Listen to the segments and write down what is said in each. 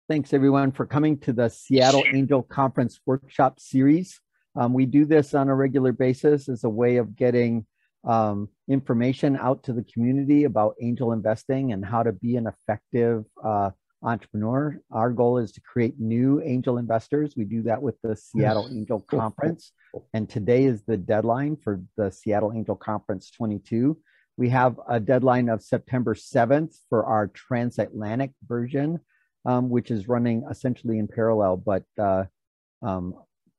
Thanks everyone for coming to the Seattle Angel Conference Workshop Series. We do this on a regular basis as a way of getting information out to the community about angel investing and how to be an effective entrepreneur. Our goal is to create new angel investors. We do that with the Seattle Angel Conference, and today is the deadline for the Seattle Angel Conference 22. We have a deadline of September 7th for our transatlantic version, which is running essentially in parallel, but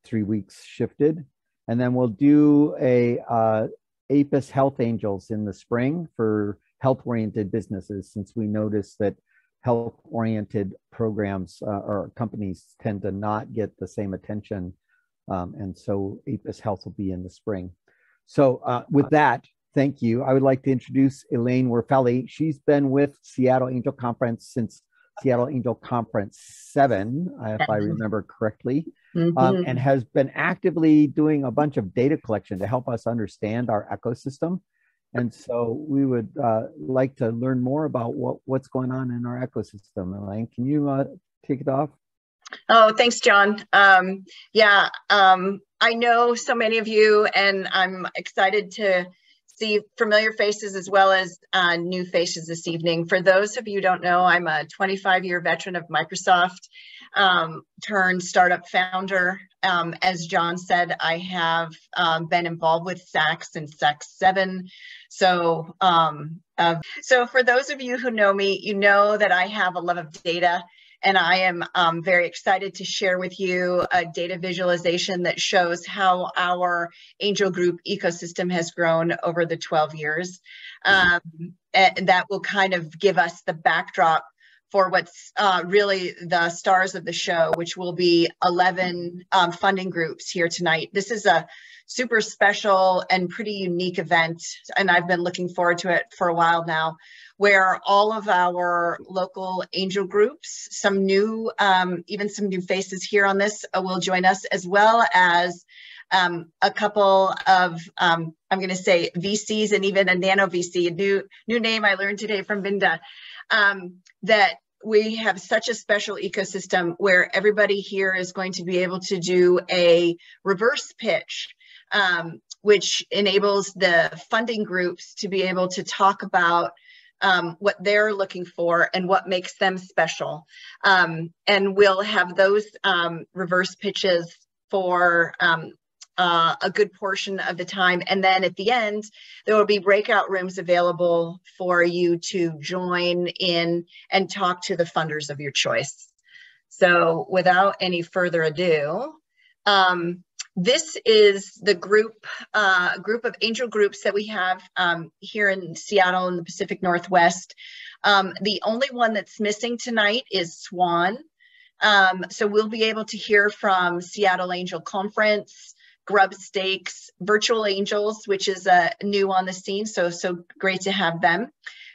3 weeks shifted. And then we'll do a APIS Health Angels in the spring for health-oriented businesses, since we noticed that health-oriented programs or companies tend to not get the same attention. And so APIS Health will be in the spring. So with that, thank you. I would like to introduce Elaine Werfelli. She's been with Seattle Angel Conference since Seattle Angel Conference 7, if I remember correctly, and has been actively doing a bunch of data collection to help us understand our ecosystem. And so we would like to learn more about what's going on in our ecosystem. Elaine, can you take it off? Oh, thanks, John. I know so many of you, and I'm excited to see familiar faces as well as new faces this evening. For those of you who don't know, I'm a 25-year veteran of Microsoft, turned startup founder. As John said, I have been involved with SAC since SAC 7. So for those of you who know me, you know that I have a love of data. And I am very excited to share with you a data visualization that shows how our angel group ecosystem has grown over the 12 years. And that will kind of give us the backdrop for what's really the stars of the show, which will be 11 funding groups here tonight. This is a super special and pretty unique event, and I've been looking forward to it for a while now, where all of our local angel groups, some new, even some new faces here on this will join us, as well as a couple of, I'm going to say VCs and even a nano VC, a new name I learned today from Vinda, that we have such a special ecosystem where everybody here is going to be able to do a reverse pitch, which enables the funding groups to be able to talk about what they're looking for and what makes them special. And we'll have those reverse pitches for a good portion of the time. And then at the end, there will be breakout rooms available for you to join in and talk to the funders of your choice. So without any further ado, this is the group of angel groups that we have here in Seattle in the Pacific Northwest. The only one that's missing tonight is Swan. So we'll be able to hear from Seattle Angel Conference, Grubstakes, Virtual Angels, which is new on the scene, so great to have them.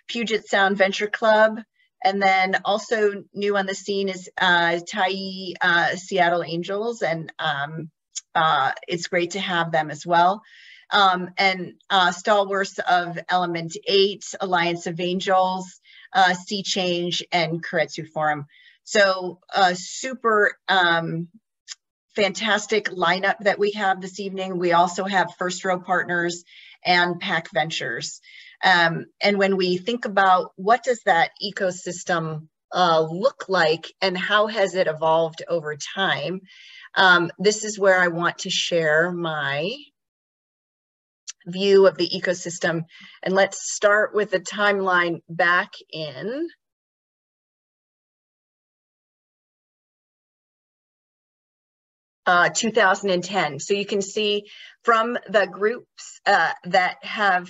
Puget Sound Venture Club, and then also new on the scene is Tai Seattle Angels, and it's great to have them as well. And stalwarts of Element 8, Alliance of Angels, SeaChange, and Keiretsu Forum. So super fantastic lineup that we have this evening. We also have First Row Partners and Pack Ventures. And when we think about what does that ecosystem look like and how has it evolved over time, this is where I want to share my view of the ecosystem. And let's start with the timeline back in 2010. So you can see from the groups that have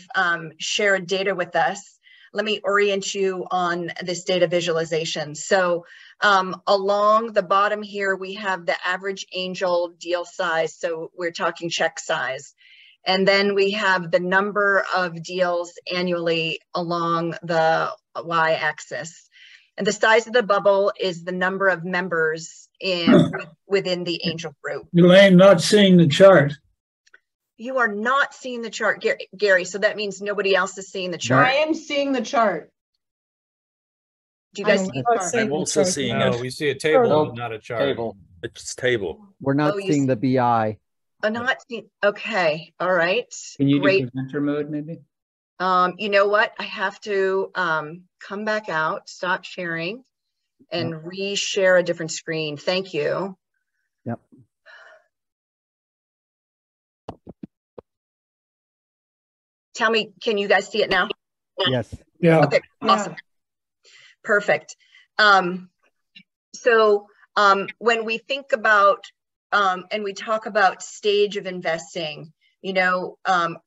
shared data with us, let me orient you on this data visualization. So along the bottom here, we have the average angel deal size. So we're talking check size. And then we have the number of deals annually along the y-axis. And the size of the bubble is the number of members within the angel group. Elaine, not seeing the chart. You are not seeing the chart, Gary, so that means nobody else is seeing the chart. I am seeing the chart. Do you guys see I'm also seeing No, it. we see a table, No, but not a chart. table. It's table. We're not Oh, you seeing the BI. not seeing? Okay, all right. Can you Great. do presenter mode maybe? You know what? I have to come back out, stop sharing, and re-share a different screen. Thank you. Yep. Tell me, can you guys see it now? Yes. Yeah. Okay, awesome. Perfect. So when we think about and we talk about stage of investing, you know,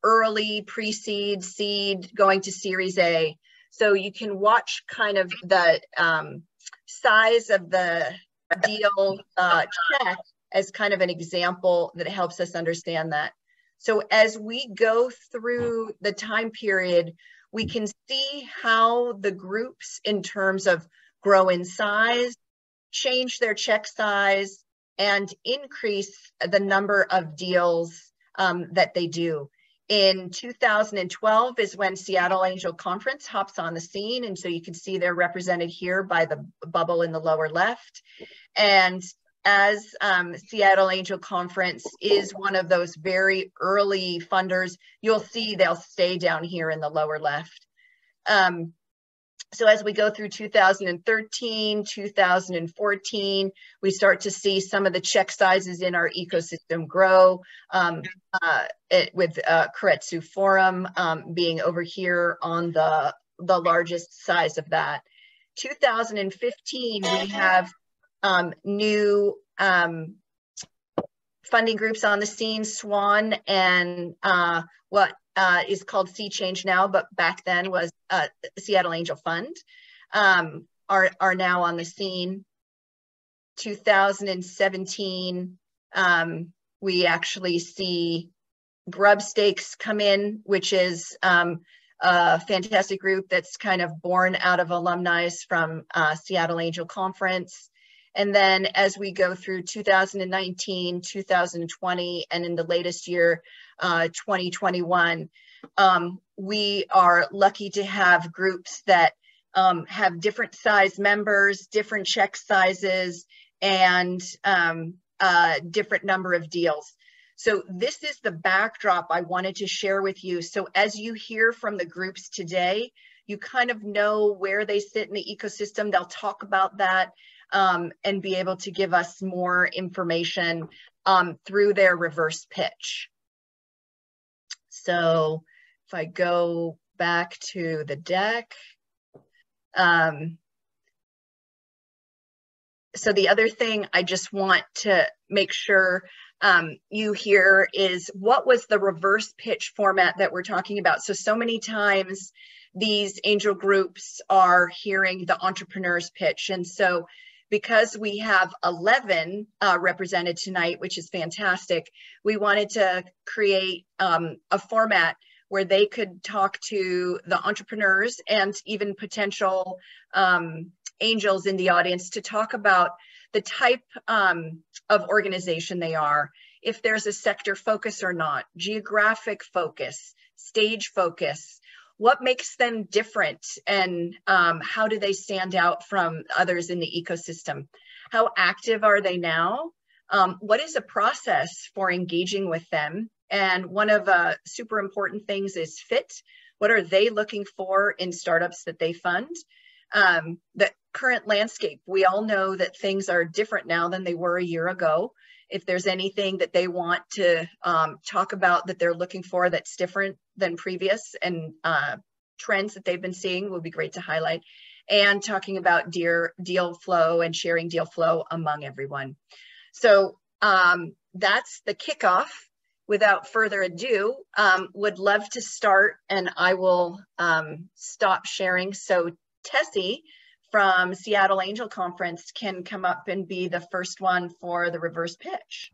early, pre-seed, seed, going to Series A. So you can watch kind of the size of the deal check as kind of an example that helps us understand that. So as we go through the time period, we can see how the groups in terms of grow in size, change their check size, and increase the number of deals that they do. In 2012 is when Seattle Angel Conference hops on the scene. And so you can see they're represented here by the bubble in the lower left. And as Seattle Angel Conference is one of those very early funders, you'll see they'll stay down here in the lower left. So as we go through 2013, 2014, we start to see some of the check sizes in our ecosystem grow, with Keiretsu Forum being over here on the largest size of that. 2015, we have new funding groups on the scene, Swan and what is called SeaChange now, but back then was Seattle Angel Fund, are now on the scene. 2017, we actually see Grubstakes come in, which is a fantastic group that's kind of born out of alumni from Seattle Angel Conference. And then as we go through 2019, 2020, and in the latest year, 2021, we are lucky to have groups that have different size members, different check sizes, and different number of deals. So this is the backdrop I wanted to share with you. So as you hear from the groups today, you kind of know where they sit in the ecosystem. They'll talk about that. And be able to give us more information through their reverse pitch. So if I go back to the deck. So the other thing I just want to make sure you hear is what was the reverse pitch format that we're talking about. So many times these angel groups are hearing the entrepreneur's pitch. And so because we have 11 represented tonight, which is fantastic, we wanted to create a format where they could talk to the entrepreneurs and even potential angels in the audience to talk about the type of organization they are, if there's a sector focus or not, geographic focus, stage focus, what makes them different, and how do they stand out from others in the ecosystem? How active are they now? What is the process for engaging with them? And one of the super important things is fit. What are they looking for in startups that they fund? The current landscape, we all know that things are different now than they were a year ago. If there's anything that they want to talk about that they're looking for that's different than previous, and trends that they've been seeing, would be great to highlight. And talking about deal flow and sharing deal flow among everyone. So that's the kickoff. Without further ado, would love to start, and I will stop sharing. So Tessie from Seattle Angel Conference can come up and be the first one for the reverse pitch.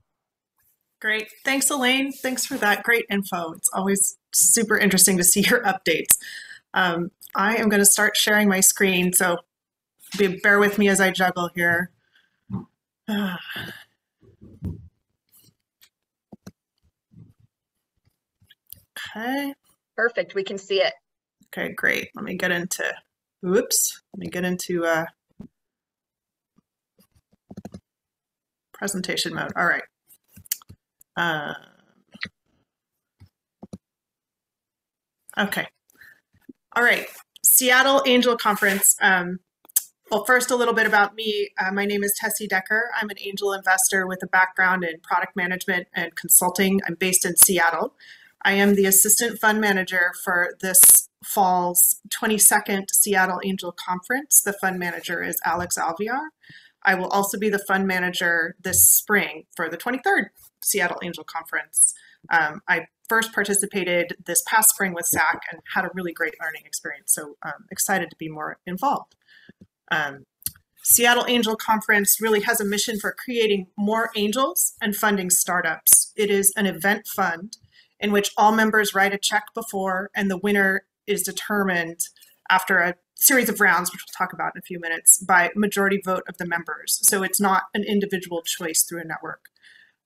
Great. Thanks, Elaine. Thanks for that great info. It's always super interesting to see your updates. I am going to start sharing my screen, so bear with me as I juggle here. Okay. Perfect. We can see it. Okay, great. Let me get into Oops, let me get into presentation mode. All right. Okay. All right. Seattle Angel Conference. Well, first, a little bit about me. My name is Tessie Decker. I'm an angel investor with a background in product management and consulting. I'm based in Seattle. I am the assistant fund manager for this fall's 22nd Seattle Angel Conference. The fund manager is Alex Alviar. I will also be the fund manager this spring for the 23rd Seattle Angel Conference. I first participated this past spring with SAC and had a really great learning experience, so I'm excited to be more involved. Seattle Angel Conference really has a mission for creating more angels and funding startups. It is an event fund in which all members write a check before, and the winner is determined after a series of rounds, which we'll talk about in a few minutes, by majority vote of the members. So it's not an individual choice through a network.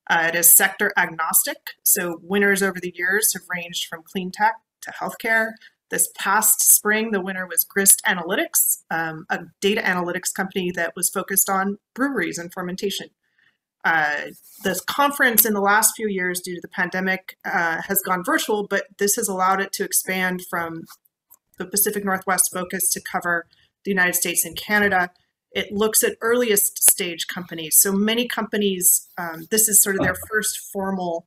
It is sector agnostic, so winners over the years have ranged from clean tech to healthcare. This past spring, the winner was Grist Analytics, a data analytics company that was focused on breweries and fermentation. This conference in the last few years due to the pandemic has gone virtual, but this has allowed it to expand from the Pacific Northwest focus to cover the United States and Canada. It looks at earliest stage companies. So many companies, this is sort of their first formal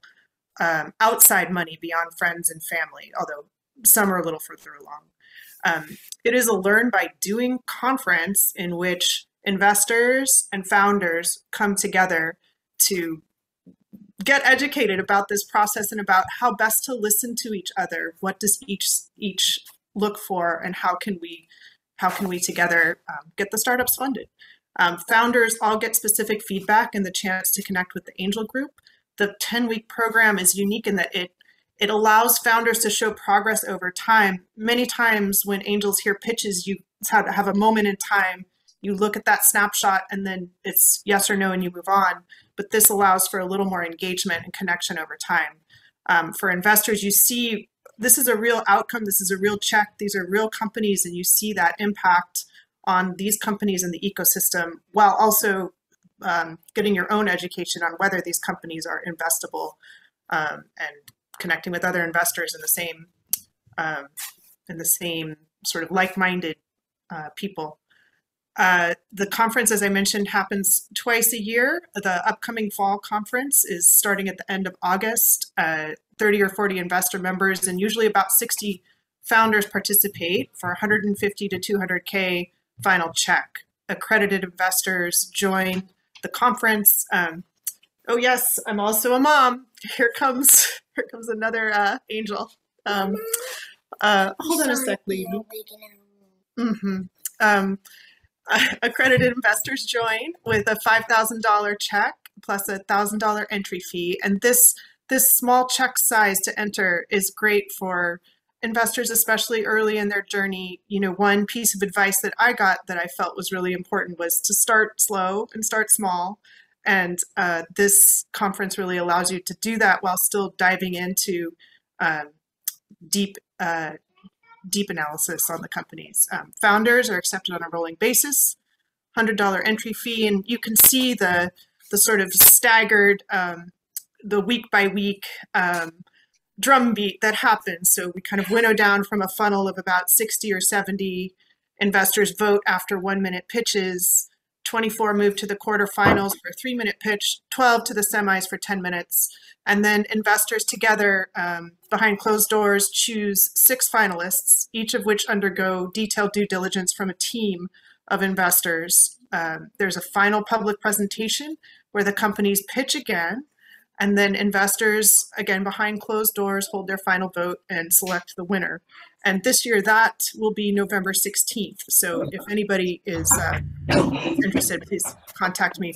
outside money beyond friends and family, although some are a little further along. It is a learn by doing conference in which investors and founders come together to get educated about this process and about how best to listen to each other. What does each look for, and how can we together get the startups funded? Founders all get specific feedback and the chance to connect with the angel group. The 10-week program is unique in that it allows founders to show progress over time. Many times when angels hear pitches, you have a moment in time, you look at that snapshot and then it's yes or no and you move on. But this allows for a little more engagement and connection over time. For investors, you see this is a real outcome, this is a real check, these are real companies, and you see that impact on these companies and the ecosystem while also getting your own education on whether these companies are investable and connecting with other investors in the same sort of like-minded people. The conference, as I mentioned, happens twice a year. The upcoming fall conference is starting at the end of August. 30 or 40 investor members and usually about 60 founders participate for 150 to 200K final check. Accredited investors join the conference. Oh yes, I'm also a mom. Here comes another angel. Hold on a sec, Lee. Accredited investors join with a $5,000 check plus a $1,000 entry fee, and this small check size to enter is great for investors, especially early in their journey. You know, one piece of advice that I got that I felt was really important was to start slow and start small. And this conference really allows you to do that while still diving into deep analysis on the companies. Founders are accepted on a rolling basis, $100 entry fee, and you can see the sort of staggered, the week by week drumbeat that happens. So we kind of winnow down from a funnel of about 60 or 70 investors vote after 1-minute pitches. 24 move to the quarterfinals for a 3-minute pitch, 12 to the semis for 10 minutes. And then investors together behind closed doors choose 6 finalists, each of which undergo detailed due diligence from a team of investors. There's a final public presentation where the companies pitch again, and then investors, again, behind closed doors, hold their final vote and select the winner. And this year, that will be November 16th. So if anybody is interested, please contact me.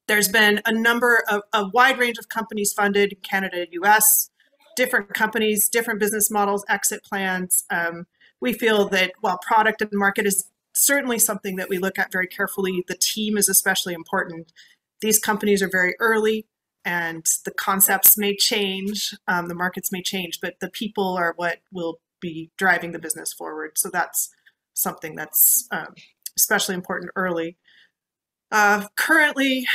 There's been a wide range of companies funded in Canada, US, different companies, different business models, exit plans. We feel that while product and market is certainly something that we look at very carefully, the team is especially important. These companies are very early and the concepts may change, the markets may change, but the people are what will be driving the business forward. So that's something that's especially important early. Currently,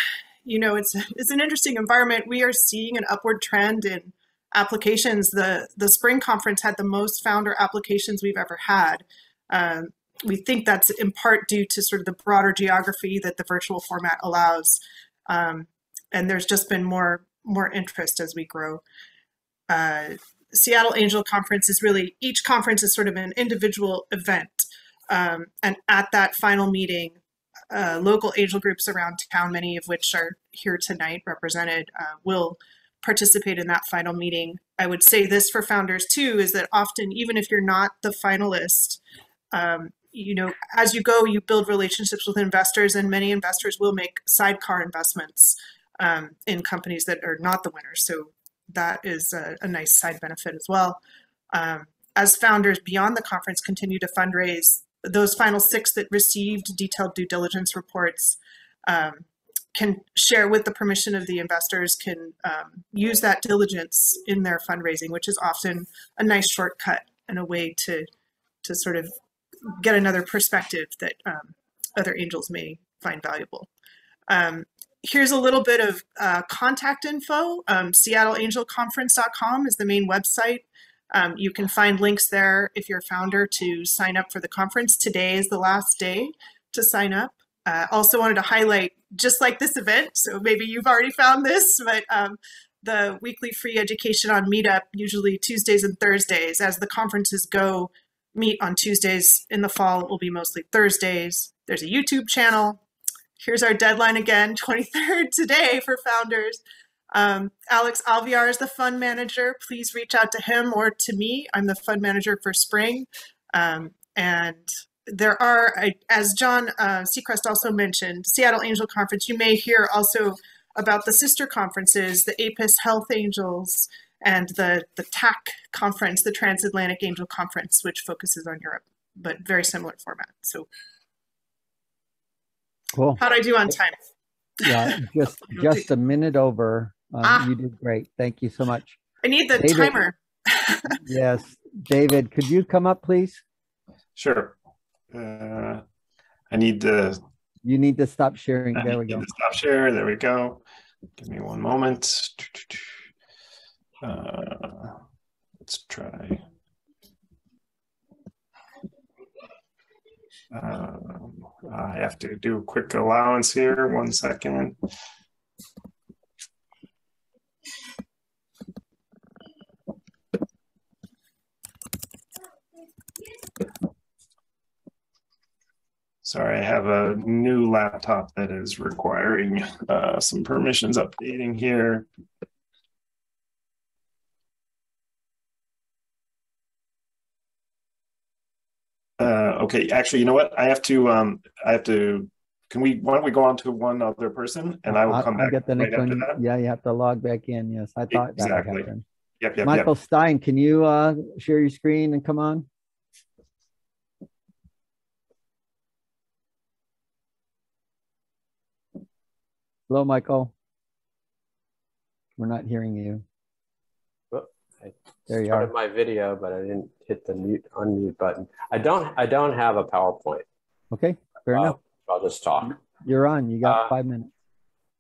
you know, it's an interesting environment. We are seeing an upward trend in applications. The spring conference had the most founder applications we've ever had. We think that's in part due to sort of the broader geography that the virtual format allows. And there's just been more interest as we grow. Seattle Angel Conference is really, each conference is sort of an individual event. And at that final meeting, local angel groups around town, many of which are here tonight represented, will participate in that final meeting. I would say this for founders too, is that often, even if you're not the finalist, you know, as you go, you build relationships with investors, and many investors will make sidecar investments in companies that are not the winners. So that is a nice side benefit as well. As founders beyond the conference continue to fundraise, those final 6 that received detailed due diligence reports can share, with the permission of the investors, can use that diligence in their fundraising, which is often a nice shortcut and a way to sort of get another perspective that other angels may find valuable. Here's a little bit of contact info. SeattleAngelConference.com is the main website. You can find links there if you're a founder to sign up for the conference. Today is the last day to sign up. Also wanted to highlight, just like this event, so maybe you've already found this, but the weekly free education on Meetup, usually Tuesdays and Thursdays. As the conferences go, meet on Tuesdays. In the fall, it will be mostly Thursdays. There's a YouTube channel. Here's our deadline again, 23rd today for founders. Alex Alviar is the fund manager. Please reach out to him or to me. I'm the fund manager for spring. And there are, as John Seacrest also mentioned, Seattle Angel Conference, you may hear also about the sister conferences, the APIS Health Angels, and the TAC conference, the Transatlantic Angel Conference, which focuses on Europe, but very similar format. So cool. How'd I do on time? Yeah, just a minute over. You did great. Thank you so much. I need the David, timer. Yes. David, could you come up, please? Sure. I need to... You need to stop sharing. There we go. Stop share. There we go. Give me one moment. Let's try. I have to do a quick allowance here. 1 second. Sorry, I have a new laptop that is requiring some permissions updating here. Okay, actually, you know what? I have to, why don't we go on to one other person, and I will come back get the next right one. after that. Yeah, you have to log back in. Yes, I thought Exactly. that would happen. Yep. Michael Stein, can you share your screen and come on? Hello, Michael. We're not hearing you. Well, I there you started are. My video, but I didn't hit the unmute button. I don't have a PowerPoint. Okay, fair enough. I'll just talk. You're on. You got 5 minutes.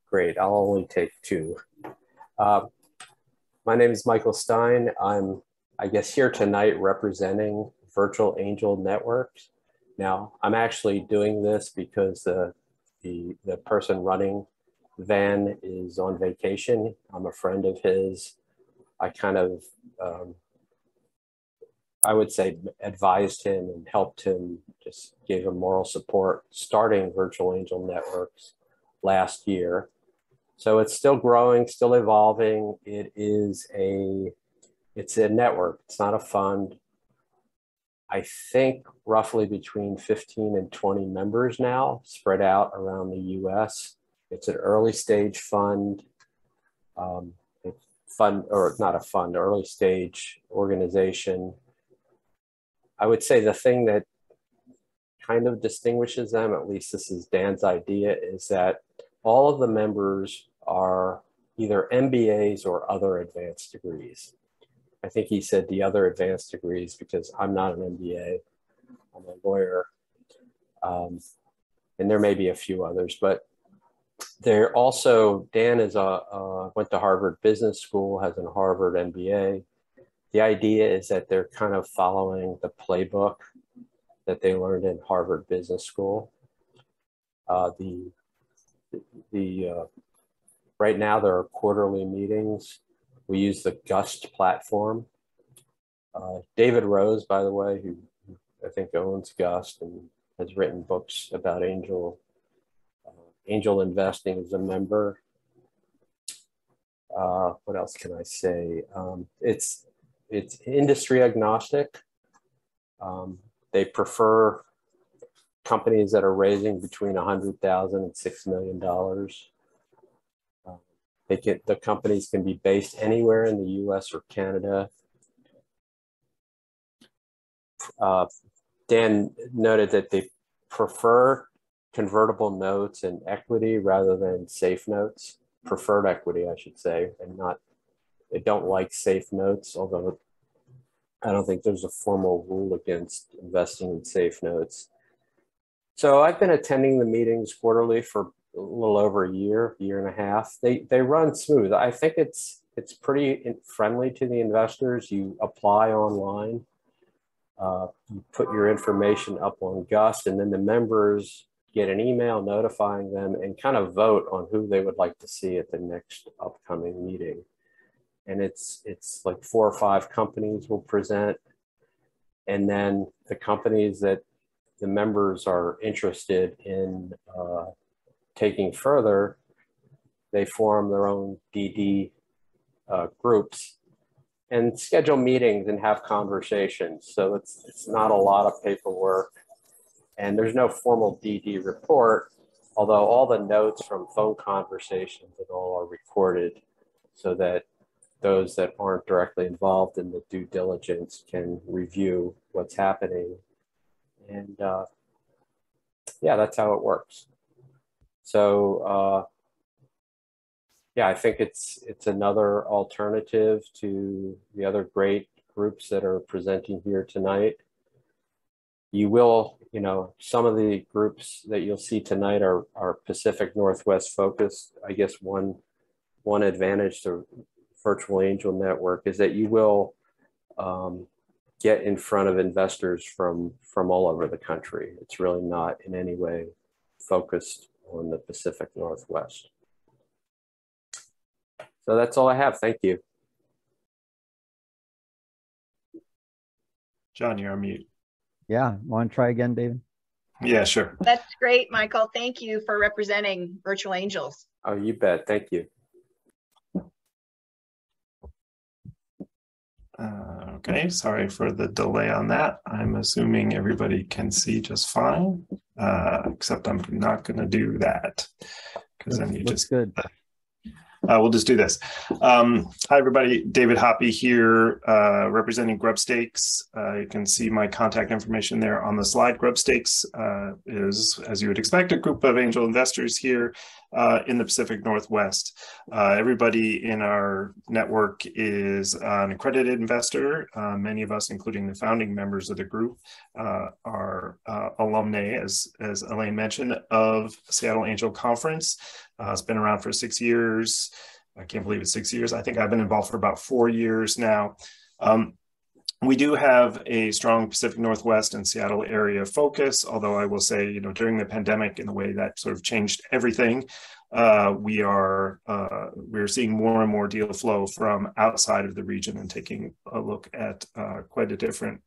Great. I'll only take 2. My name is Michael Stein. I'm, I guess, here tonight representing Virtual Angel Networks. Now, I'm actually doing this because the person running Van is on vacation. I'm a friend of his. I kind of, I would say, advised him and helped him, just gave him moral support starting Virtual Angel Networks last year. So it's still growing, still evolving. It's a network. It's not a fund. I think roughly between 15 and 20 members now, spread out around the US. It's an early stage fund, early stage organization. I would say the thing that kind of distinguishes them, at least this is Dan's idea, is that all of the members are either MBAs or other advanced degrees. I think he said the other advanced degrees, because I'm not an MBA, I'm a lawyer. And there may be a few others, but they're also, Dan is went to Harvard Business School, has a Harvard MBA. The idea is that they're kind of following the playbook that they learned in Harvard Business School. Right now there are quarterly meetings. We use the GUST platform. David Rose, by the way, who I think owns GUST and has written books about angel investing, as a member. What else can I say? It's industry agnostic. They prefer companies that are raising between $100,000 and $6 million. The companies can be based anywhere in the US or Canada. Dan noted that they prefer convertible notes and equity rather than safe notes. Preferred equity, I should say, and they don't like safe notes, although I don't think there's a formal rule against investing in safe notes. So I've been attending the meetings quarterly for a little over a year and a half. They run smooth. I think it's pretty friendly to the investors. You apply online, you put your information up on GUST, and then the members get an email notifying them and kind of vote on who they would like to see at the next upcoming meeting. And it's like 4 or 5 companies will present, and then the companies that the members are interested in taking further, they form their own DD groups and schedule meetings and have conversations. So it's not a lot of paperwork, and there's no formal DD report, although all the notes from phone conversations and all are recorded so that those that aren't directly involved in the due diligence can review what's happening. And yeah, that's how it works. So yeah, I think it's another alternative to the other great groups that are presenting here tonight. You will, some of the groups that you'll see tonight are Pacific Northwest focused. I guess one advantage to Virtual Angel Network is that you will get in front of investors from all over the country. It's really not in any way focused on the Pacific Northwest. So that's all I have. Thank you. John, you're on mute. Yeah, want to try again, David? Yeah, sure. That's great, Michael. Thank you for representing Virtual Angels. Oh, you bet. Thank you. Okay, sorry for the delay on that. I'm assuming everybody can see just fine, except I'm not going to do that because then you just good. We'll just do this. Hi, everybody. David Hoppy here, representing Grubstakes. You can see my contact information there on the slide. Grubstakes is, as you would expect, a group of angel investors here in the Pacific Northwest. Everybody in our network is an accredited investor. Many of us, including the founding members of the group, are alumni, as Elaine mentioned, of Seattle Angel Conference. It's been around for 6 years. I can't believe it's 6 years. I think I've been involved for about 4 years now. We do have a strong Pacific Northwest and Seattle area focus, although I will say, during the pandemic, in the way that sort of changed everything, we're seeing more and more deal flow from outside of the region and taking a look at quite a different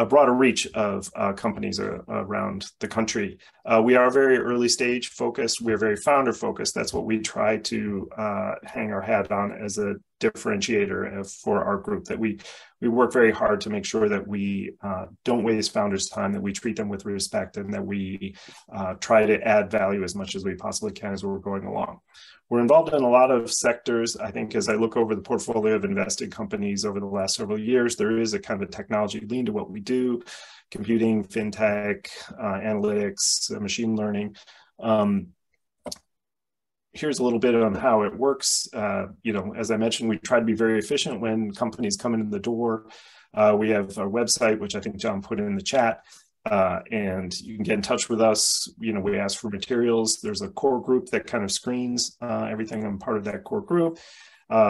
broader reach of companies around the country. We are very early stage focused. We're very founder focused. That's what we try to hang our hat on as a differentiator for our group, that we work very hard to make sure that we don't waste founders' time, that we treat them with respect, and that we try to add value as much as we possibly can as we're going along. We're involved in a lot of sectors. I think as I look over the portfolio of invested companies over the last several years, there is a kind of a technology lean to what we do: computing, fintech, analytics, machine learning. here's a little bit on how it works. As I mentioned, we try to be very efficient when companies come in the door. We have our website, which I think John put in the chat, and you can get in touch with us. We ask for materials. There's a core group that kind of screens everything. I'm part of that core group.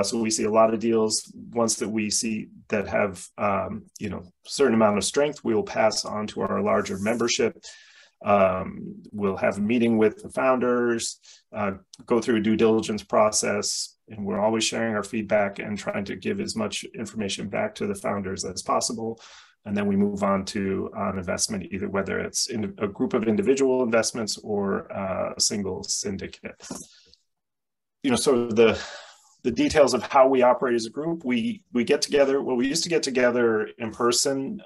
So we see a lot of deals. Ones that we see that have, certain amount of strength, we will pass on to our larger membership. We'll have a meeting with the founders, go through a due diligence process, and we're always sharing our feedback and trying to give as much information back to the founders as possible. And then we move on to an investment, either whether it's in a group of individual investments or a single syndicate. So the details of how we operate as a group, we get together. Well, we used to get together in person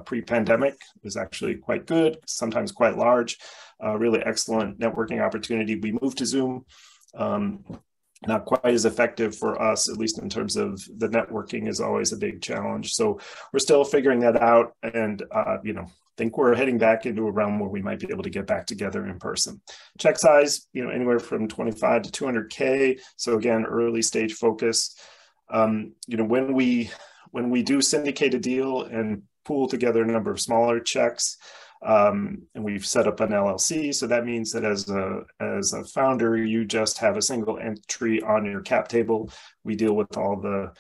pre-pandemic. It was actually quite good, sometimes quite large, really excellent networking opportunity. We moved to Zoom, not quite as effective for us, at least in terms of the networking is always a big challenge. So we're still figuring that out, and think we're heading back into a realm where we might be able to get back together in person. Check size, anywhere from 25 to 200K. So again, early stage focus. When we do syndicate a deal and pool together a number of smaller checks, and we've set up an LLC. So that means that as a founder, you just have a single entry on your cap table. We deal with all the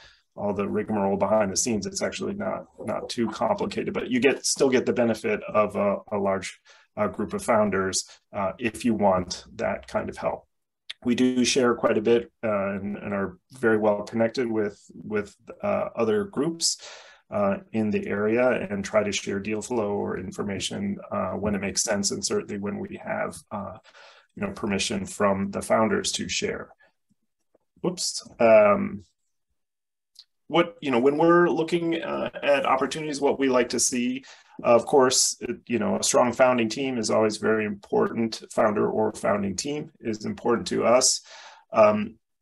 rigmarole behind the scenes. It's actually not too complicated, but you still get the benefit of a large group of founders if you want that kind of help. We do share quite a bit and are very well connected with other groups in the area, and try to share deal flow or information when it makes sense, and certainly when we have permission from the founders to share. Whoops. When we're looking at opportunities, what we like to see, of course, a strong founding team is always very important. Founder or founding team is important to us.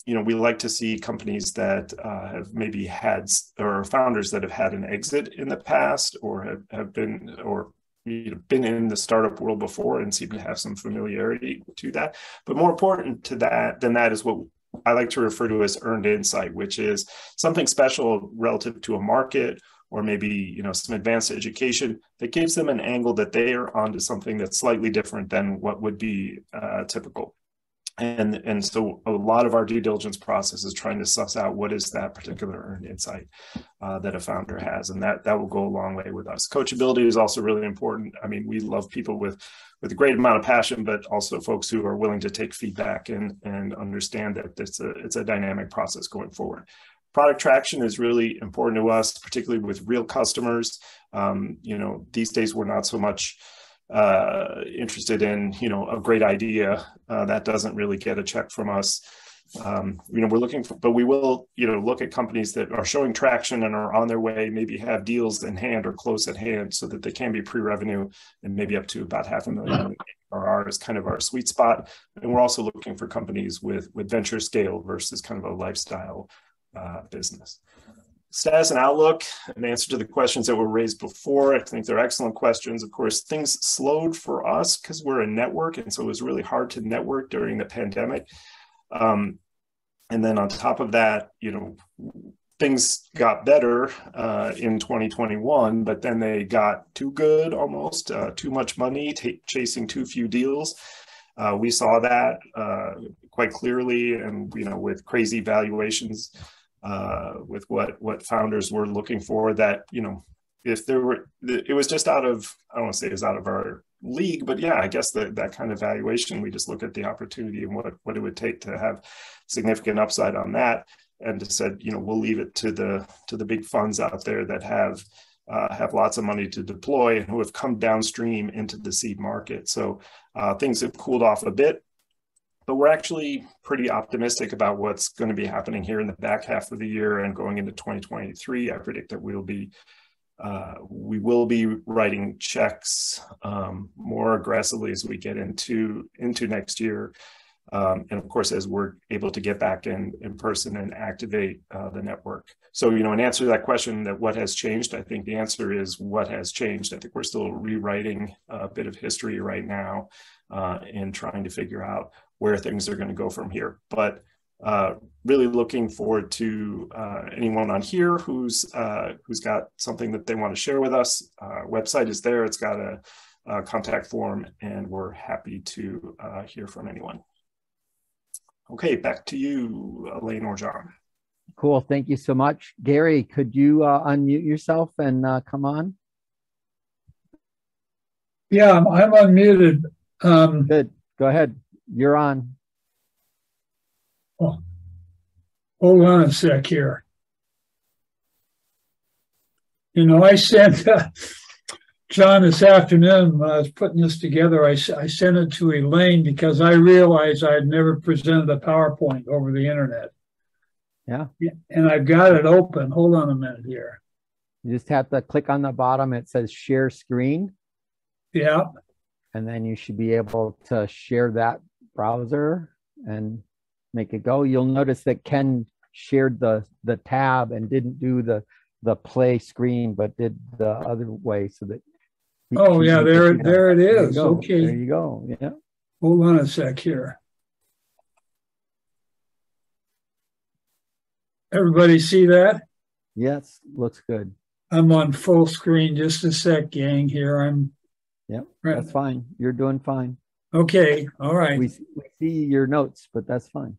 We like to see companies that have maybe had, or founders that have had an exit in the past, or have been, or been in the startup world before and seem to have some familiarity to that. But more important to that than that is what I like to refer to as earned insight, which is something special relative to a market, or maybe some advanced education that gives them an angle that they are onto something that's slightly different than what would be typical. And so a lot of our due diligence process is trying to suss out what is that particular earned insight that a founder has, and that will go a long way with us. Coachability is also really important. I mean, we love people with a great amount of passion, but also folks who are willing to take feedback and understand that it's a dynamic process going forward. Product traction is really important to us, particularly with real customers. These days we're not so much interested in a great idea that doesn't really get a check from us. We're looking for, but we will look at companies that are showing traction and are on their way, maybe have deals in hand or close at hand, so that they can be pre-revenue, and maybe up to about $500,000 ARR is kind of our sweet spot. And we're also looking for companies with venture scale versus kind of a lifestyle business. Status and outlook, an answer to the questions that were raised before. I think they're excellent questions. Of course, things slowed for us because we're a network, and so it was really hard to network during the pandemic. And then on top of that, things got better in 2021, but then they got too good, almost too much money, chasing too few deals. We saw that quite clearly, and with crazy valuations. With what founders were looking for, that if there were, it was just out of, I don't want to say it was out of our league, but yeah, I guess that kind of valuation, we just look at the opportunity and what it would take to have significant upside on that, and just said, we'll leave it to the big funds out there that have lots of money to deploy and who have come downstream into the seed market. So things have cooled off a bit. But we're actually pretty optimistic about what's going to be happening here in the back half of the year and going into 2023. I predict that we will be writing checks more aggressively as we get into next year. And of course, as we're able to get back in person and activate the network. So, in answer to that question, that what has changed, I think the answer is what has changed. I think we're still rewriting a bit of history right now and trying to figure out where things are going to go from here. But really looking forward to anyone on here who's got something that they want to share with us. Website is there. It's got a contact form, and we're happy to hear from anyone. Okay, back to you, Elaine or John. Cool. Thank you so much. Gary, could you unmute yourself and come on? Yeah, I'm unmuted. Good. Go ahead. You're on. Oh, hold on a sec here. You know, I sent John this afternoon when I was putting this together, I sent it to Elaine because I realized I had never presented a PowerPoint over the internet. Yeah. And I've got it open. Hold on a minute here. You just have to click on the bottom. It says share screen. Yeah. And then you should be able to share that browser and make it go. You'll notice that Ken shared the tab and didn't do the play screen, but did the other way so that. Oh yeah, there it is. Okay. There you go. Yeah. Hold on a sec here. Everybody see that? Yes, looks good. I'm on full screen. Just a sec, gang. Here Yep, that's fine. You're doing fine. Okay, all right. We see your notes, but that's fine.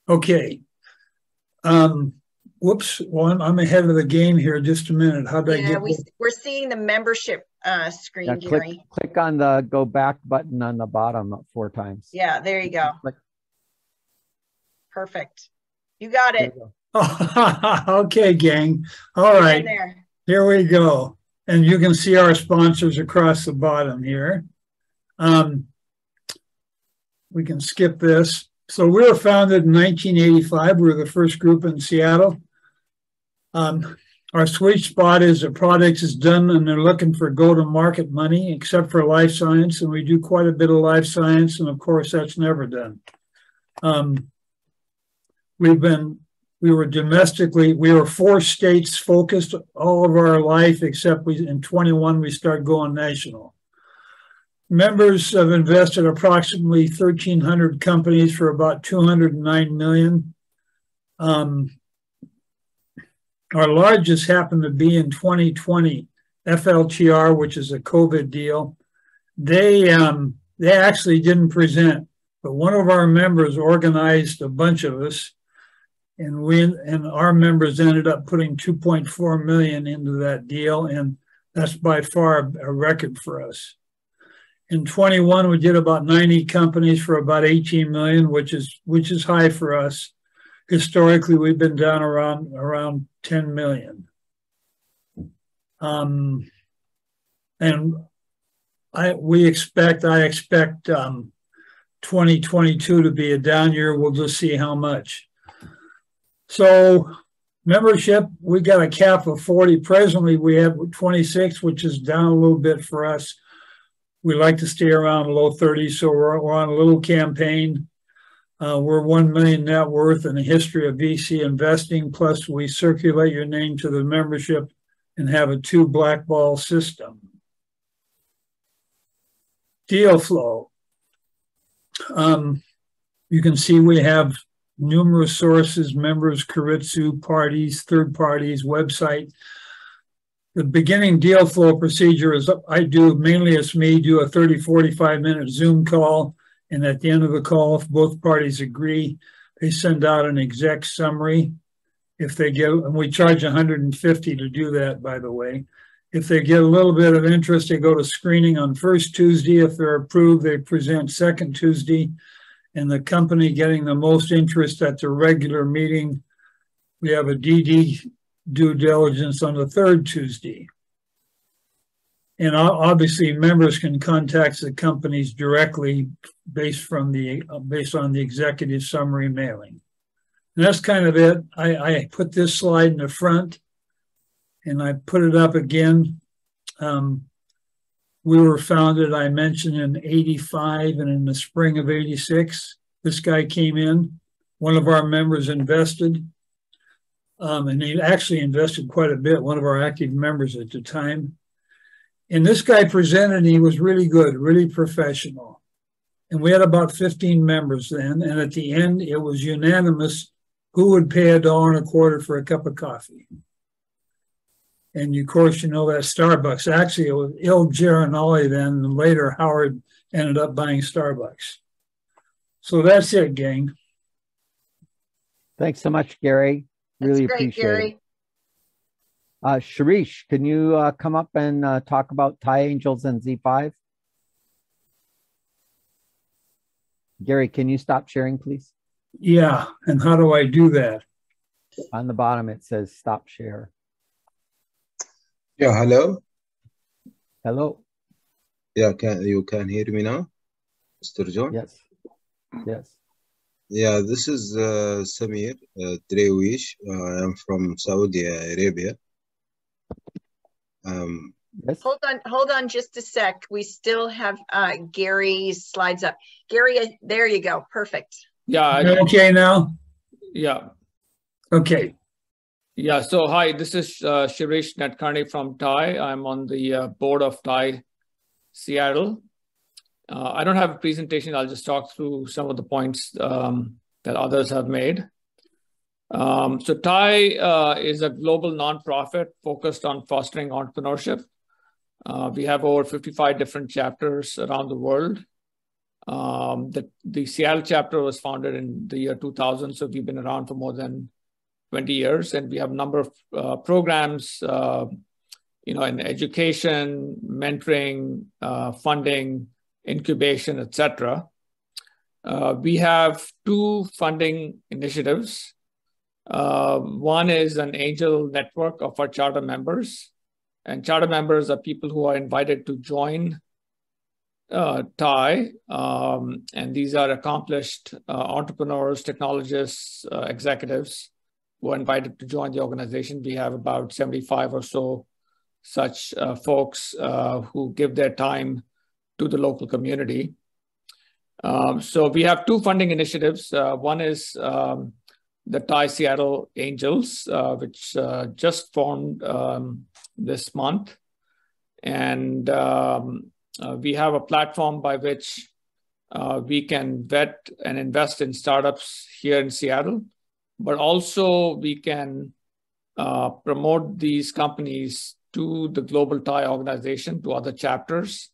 Okay. Whoops. Well, I'm ahead of the game here. Just a minute. How did I get? We're seeing the membership screen, Yeah, Gary. click on the go back button on the bottom 4 times. Yeah, there you go. Perfect. You got it. Okay, gang. All right. Here we go. And you can see our sponsors across the bottom here. We can skip this. So we were founded in 1985. We were the first group in Seattle. Our sweet spot is the product is done and they're looking for go-to-market money, except for life science. And we do quite a bit of life science. And of course, that's never done. We were 4 states focused all of our life, except in 21, we started going national. Members have invested approximately 1,300 companies for about $209 million. Our largest happened to be in 2020, FLTR, which is a COVID deal. They actually didn't present, but one of our members organized a bunch of us. And our members ended up putting $2.4 million into that deal, and that's by far a record for us. In 21, we did about 90 companies for about $18 million, which is high for us. Historically, we've been down around 10 million. And I expect 2022 to be a down year. We'll just see how much. So membership, we got a cap of 40. Presently, we have 26, which is down a little bit for us. We like to stay around low 30s, so we're on a little campaign. We're 1 million net worth and a history of VC investing. Plus, we circulate your name to the membership and have a 2 black ball system. Deal flow. You can see we have numerous sources, members, Keiretsu, parties, third parties, website. The beginning deal flow procedure is mainly it's me, do a 30, 45 minute Zoom call. And at the end of the call, if both parties agree, they send out an exec summary. If they get, and we charge $150 to do that, by the way. If they get a little bit of interest, they go to screening on first Tuesday. If they're approved, they present second Tuesday. And the company getting the most interest at the regular meeting, we have a DD due diligence on the third Tuesday. And obviously, members can contact the companies directly based on the executive summary mailing. And that's kind of it. I put this slide in the front, and I put it up again. We were founded, I mentioned, in 85, and in the spring of 86, this guy came in. One of our members invested, and he actually invested quite a bit, one of our active members at the time. And this guy presented, and he was really good, really professional. And we had about 15 members then. And at the end, it was unanimous who would pay $1.25 for a cup of coffee. And of course, you know that Starbucks. Actually, it was Il Giornale then, and later Howard ended up buying Starbucks. So that's it, gang. Thanks so much, Gary. Really That's great, appreciate Gary. it. Sharish, can you come up and talk about Thai Angels and Z5? Gary, can you stop sharing, please? Yeah, and how do I do that? On the bottom, it says stop share. Yeah, hello. Hello. Yeah, you can hear me now, Mr. John? Yes. Yes. Yeah, this is Samir Drewish. I'm from Saudi Arabia. Yes. Hold on just a sec. We still have Gary's slides up. Gary, there you go. Perfect. Yeah. Okay now? Yeah. Okay. Yeah. So hi, this is Shirish Netkarni from Thai. I'm on the board of Thai Seattle. I don't have a presentation. I'll just talk through some of the points that others have made. So Thai is a global nonprofit focused on fostering entrepreneurship. We have over 55 different chapters around the world. The Seattle chapter was founded in the year 2000, so we've been around for more than 20 years, and we have a number of programs, in education, mentoring, funding, incubation, etc. We have two funding initiatives. One is an angel network of our charter members, and charter members are people who are invited to join Thai, and these are accomplished entrepreneurs, technologists, executives who are invited to join the organization. We have about 75 or so such folks who give their time to the local community. So we have two funding initiatives. One is the Thai Seattle Angels, which just formed this month. And we have a platform by which we can vet and invest in startups here in Seattle, but also we can promote these companies to the global Thai organization, to other chapters,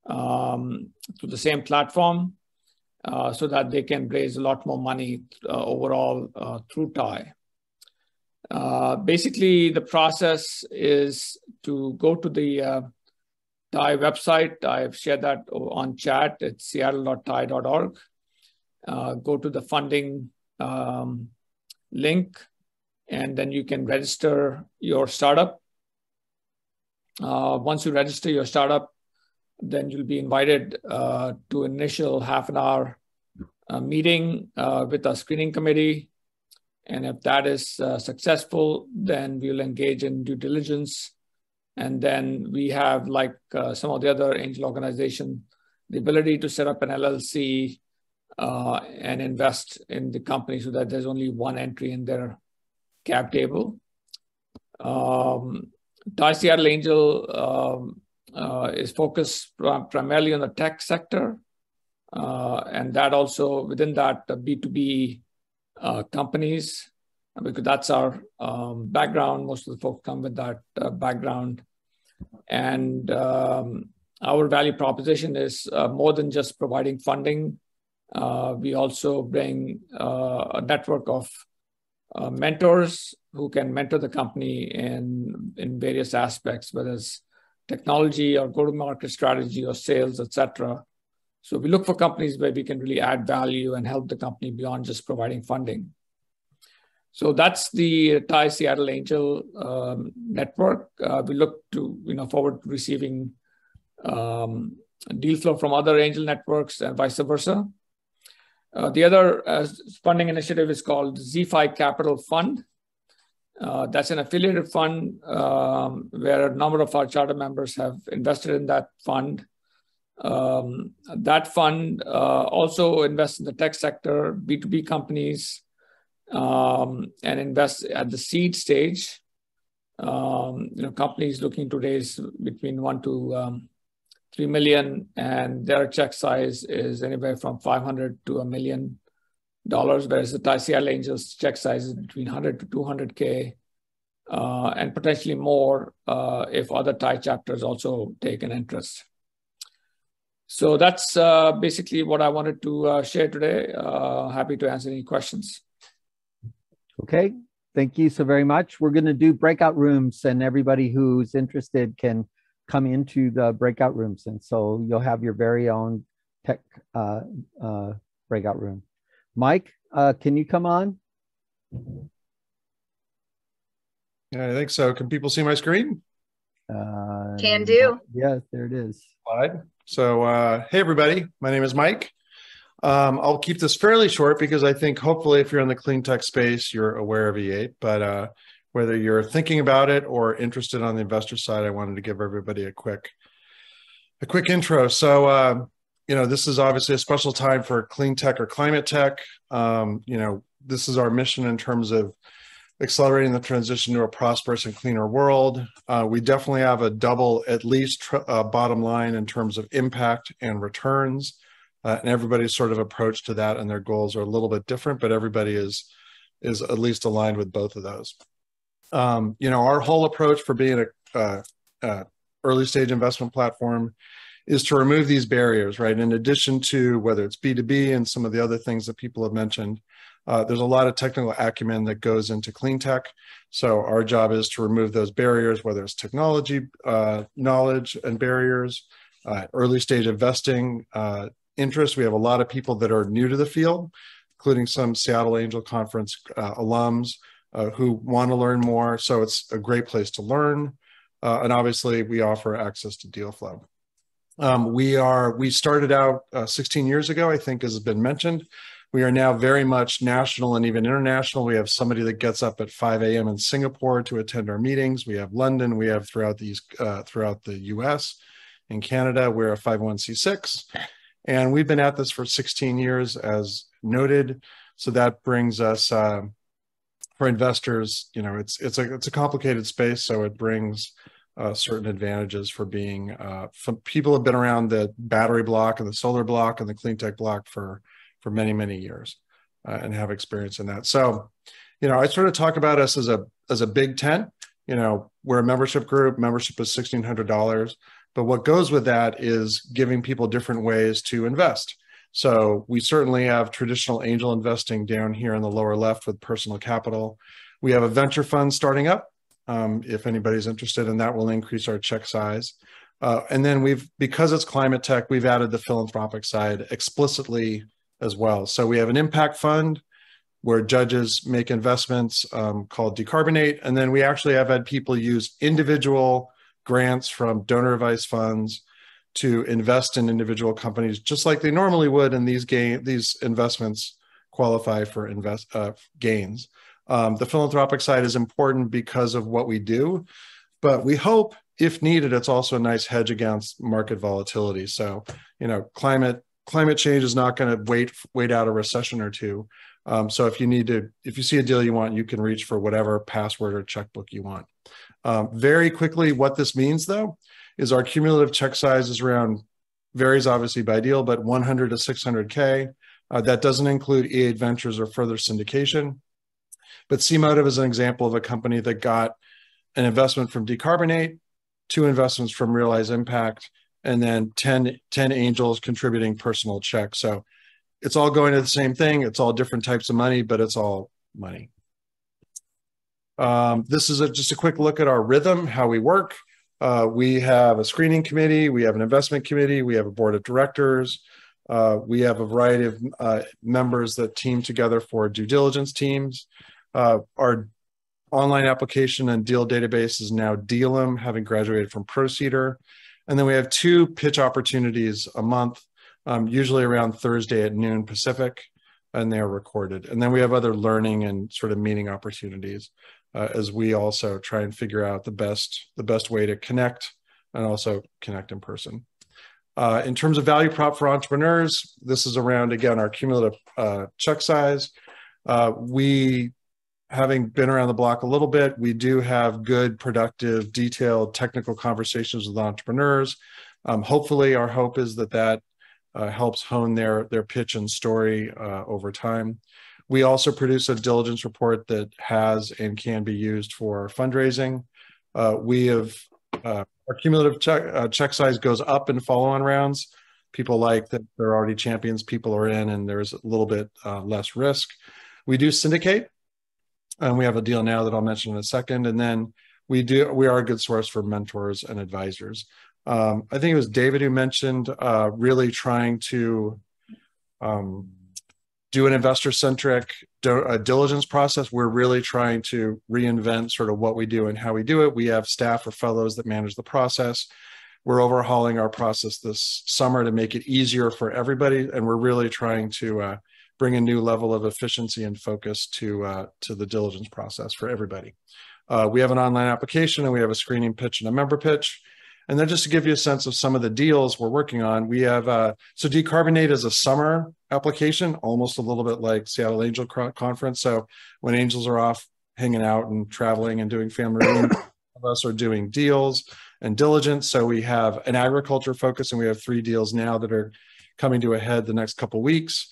to the same platform, so that they can raise a lot more money overall through Thai. Basically, the process is to go to the Thai website. I've shared that on chat. It's seattle.thai.org. Go to the funding link, and then you can register your startup. Once you register your startup, then you'll be invited to an initial half-an-hour meeting with our screening committee. And if that is successful, then we'll engage in due diligence. And then we have, like some of the other angel organizations, the ability to set up an LLC and invest in the company so that there's only one entry in their cap table. Thai Seattle Angel is focused primarily on the tech sector. And that also, within that, B2B companies, because that's our background. Most of the folks come with that background. And our value proposition is more than just providing funding. We also bring a network of mentors who can mentor the company in various aspects, whether it's technology or go-to-market strategy or sales, etc. So we look for companies where we can really add value and help the company beyond just providing funding. So that's the Thai Seattle Angel network. We look to forward to receiving deal flow from other angel networks and vice versa. The other funding initiative is called Z5 Capital Fund. That's an affiliated fund where a number of our charter members have invested in that fund. That fund also invests in the tech sector, B2B companies, and invests at the seed stage. Companies looking to raise between $1 to $3 million, and their check size is anywhere from $500 to $1 million, whereas the Seattle Angels check size is between 100 to 200K, and potentially more if other Thai chapters also take an interest. So that's basically what I wanted to share today. Happy to answer any questions. Okay, thank you so very much. We're going to do breakout rooms, and everybody who's interested can come into the breakout rooms. And so you'll have your very own tech breakout room. Mike, can you come on? Yeah, I think so. Can people see my screen? Can do. Yes, there it is. Slide. So, hey, everybody. My name is Mike. I'll keep this fairly short because I think hopefully if you're in the clean tech space, you're aware of E8. But whether you're thinking about it or interested on the investor side, I wanted to give everybody a quick intro. So, you know, this is obviously a special time for clean tech or climate tech. You know, this is our mission in terms of accelerating the transition to a prosperous and cleaner world. We definitely have a double, at least, bottom line in terms of impact and returns. And everybody's sort of approach to that and their goals are a little bit different, but everybody is at least aligned with both of those. You know, our whole approach for being a early stage investment platform is to remove these barriers, right? In addition to whether it's B2B and some of the other things that people have mentioned, there's a lot of technical acumen that goes into clean tech. So our job is to remove those barriers, whether it's technology, knowledge and barriers, early stage investing, interest. We have a lot of people that are new to the field, including some Seattle Angel Conference alums who want to learn more. So it's a great place to learn. And obviously we offer access to deal flow. We started out 16 years ago, I think, as has been mentioned. We are now very much national and even international. We have somebody that gets up at 5 a.m. in Singapore to attend our meetings. We have London. We have throughout the US and Canada. We're a 501c6. And we've been at this for 16 years, as noted. So that brings us, for investors, you know, it's a complicated space. So it brings certain advantages for being, people have been around the battery block and the solar block and the clean tech block for many, many years and have experience in that. So, you know, I sort of talk about us as a big tent. You know, we're a membership group. Membership is $1,600. But what goes with that is giving people different ways to invest. So we certainly have traditional angel investing down here in the lower left with personal capital. We have a venture fund starting up, if anybody's interested, and that will increase our check size. And then because it's climate tech, we've added the philanthropic side explicitly as well. So we have an impact fund where judges make investments called Decarbonate. And then we actually have had people use individual grants from donor advised funds to invest in individual companies, just like they normally would, and these investments qualify for gains. The philanthropic side is important because of what we do, but we hope, if needed, it's also a nice hedge against market volatility. So, you know, climate change is not going to wait out a recession or two. So if you see a deal you want, you can reach for whatever password or checkbook you want. Very quickly, what this means, though, is our cumulative check size is varies obviously by deal, but 100 to 600K. That doesn't include E8 Ventures or further syndication. But C-Motive is an example of a company that got an investment from Decarbonate, 2 investments from Realize Impact, and then 10 angels contributing personal checks. So it's all going to the same thing. It's all different types of money, but it's all money. This is just a quick look at our rhythm, how we work. We have a screening committee. We have an investment committee. We have a board of directors. We have a variety of members that team together for due diligence teams. Our online application and deal database is now Dealum, having graduated from Proceeder. And then we have 2 pitch opportunities a month, usually around Thursday at noon Pacific, and they're recorded. And then we have other learning and sort of meeting opportunities as we also try and figure out the best way to connect and also connect in person. In terms of value prop for entrepreneurs, this is around, again, our cumulative check size. Having been around the block a little bit, we do have good, productive, detailed technical conversations with entrepreneurs. Hopefully, our hope is that helps hone their pitch and story over time. We also produce a diligence report that has and can be used for fundraising. We have our cumulative check size goes up in follow-on rounds. People like that they're already champions, people are in, and there's a little bit less risk. We do syndicate, and we have a deal now that I'll mention in a second. And then we are a good source for mentors and advisors. I think it was David who mentioned really trying to do an investor-centric diligence process. We're really trying to reinvent sort of what we do and how we do it. We have staff or fellows that manage the process. We're overhauling our process this summer to make it easier for everybody, and we're really trying to bring a new level of efficiency and focus to the diligence process for everybody. We have an online application, and we have a screening pitch and a member pitch. And then just to give you a sense of some of the deals we're working on, we have, so Decarbonate is a summer application, almost a little bit like Seattle Angel Conference. So when angels are off hanging out and traveling and doing family reunions, of us are doing deals and diligence. So we have an agriculture focus, and we have 3 deals now that are coming to a head the next couple of weeks.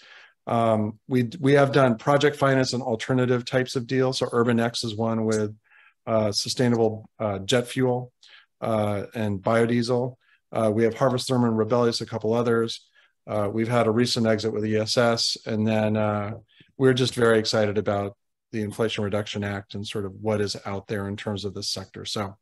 We have done project finance and alternative types of deals. So Urban X is one with sustainable jet fuel and biodiesel. We have Harvest Therm and Rebellious, a couple others. We've had a recent exit with ESS, and then we're just very excited about the Inflation Reduction Act and sort of what is out there in terms of this sector. So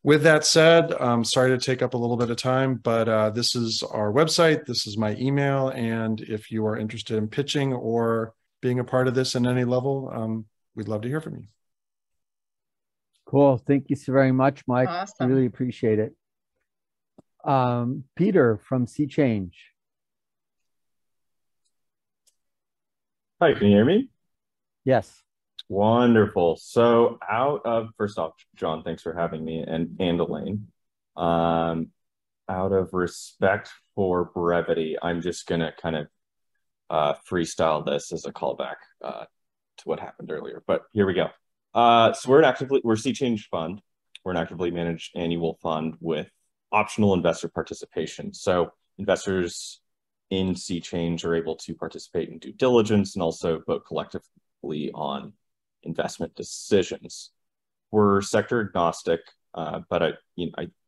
with that said, I'm sorry to take up a little bit of time, but this is our website. This is my email. And if you are interested in pitching or being a part of this in any level, we'd love to hear from you. Cool. Thank you so very much, Mike. Awesome. Really appreciate it. Peter from SeaChange. Hi, can you hear me? Yes. Wonderful. So first off, John, thanks for having me, and Elaine. Out of respect for brevity, I'm just going to kind of freestyle this as a callback to what happened earlier. But here we go. So we're SeaChange.fund. We're an actively managed annual fund with optional investor participation. So investors in SeaChange are able to participate in due diligence and also vote collectively on investment decisions. We're sector agnostic, but I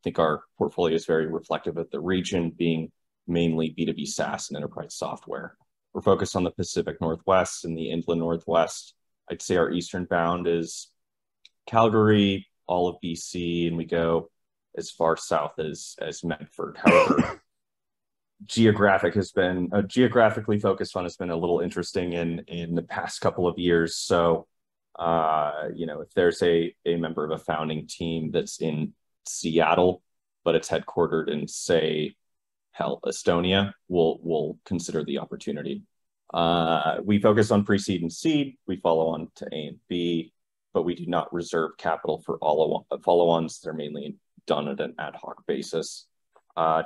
think our portfolio is very reflective of the region, being mainly B2B SaaS and enterprise software. We're focused on the Pacific Northwest and the Inland Northwest. I'd say our eastern bound is Calgary, all of BC, and we go as far south as Medford. However, geographically focused fund has been a little interesting in the past couple of years. So, if there's a member of a founding team that's in Seattle, but it's headquartered in, say, Estonia, we'll consider the opportunity. We focus on pre-seed and seed. We follow on to A and B, but we do not reserve capital for all follow-ons. They're mainly done at an ad hoc basis.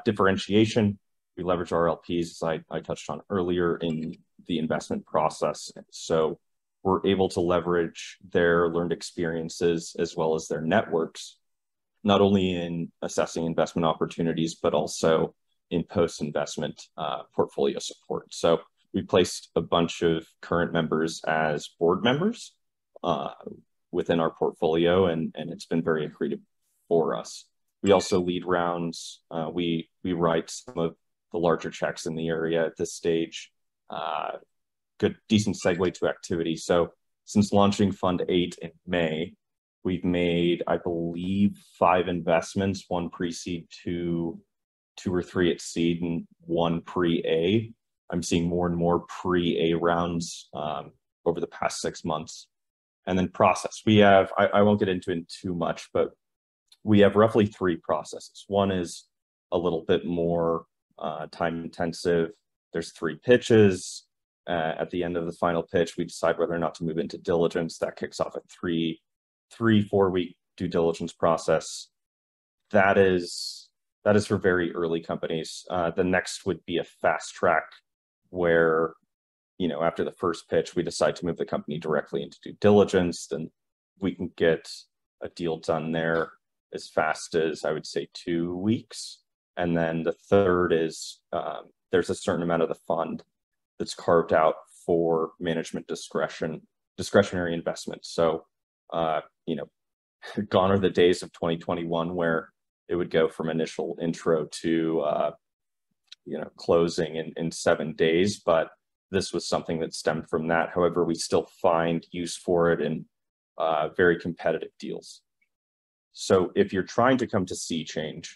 Differentiation, we leverage our LPs, as I touched on earlier, in the investment process. So we're able to leverage their learned experiences as well as their networks, not only in assessing investment opportunities, but also in post-investment portfolio support. So we placed a bunch of current members as board members within our portfolio, and it's been very accretive for us. We also lead rounds. We write some of the larger checks in the area at this stage. Decent segue to activity. So since launching Fund 8 in May, we've made, I believe, 5 investments, 1 pre-seed, 2 or 3 at seed, and 1 pre-A. I'm seeing more and more pre-A rounds over the past 6 months. And then process. We have, I won't get into it too much, but we have roughly 3 processes. One is a little bit more time intensive. There's 3 pitches. At the end of the final pitch, we decide whether or not to move into diligence. That kicks off a 3-4 week due diligence process. That is for very early companies. The next would be a fast track where, after the first pitch, we decide to move the company directly into due diligence. Then we can get a deal done there as fast as, I would say, 2 weeks. And then the third is there's a certain amount of the fund that's carved out for management discretionary investments. So, you know, gone are the days of 2021 where it would go from initial intro to, you know, closing in 7 days. But this was something that stemmed from that. However, we still find use for it in very competitive deals. So if you're trying to come to SeaChange,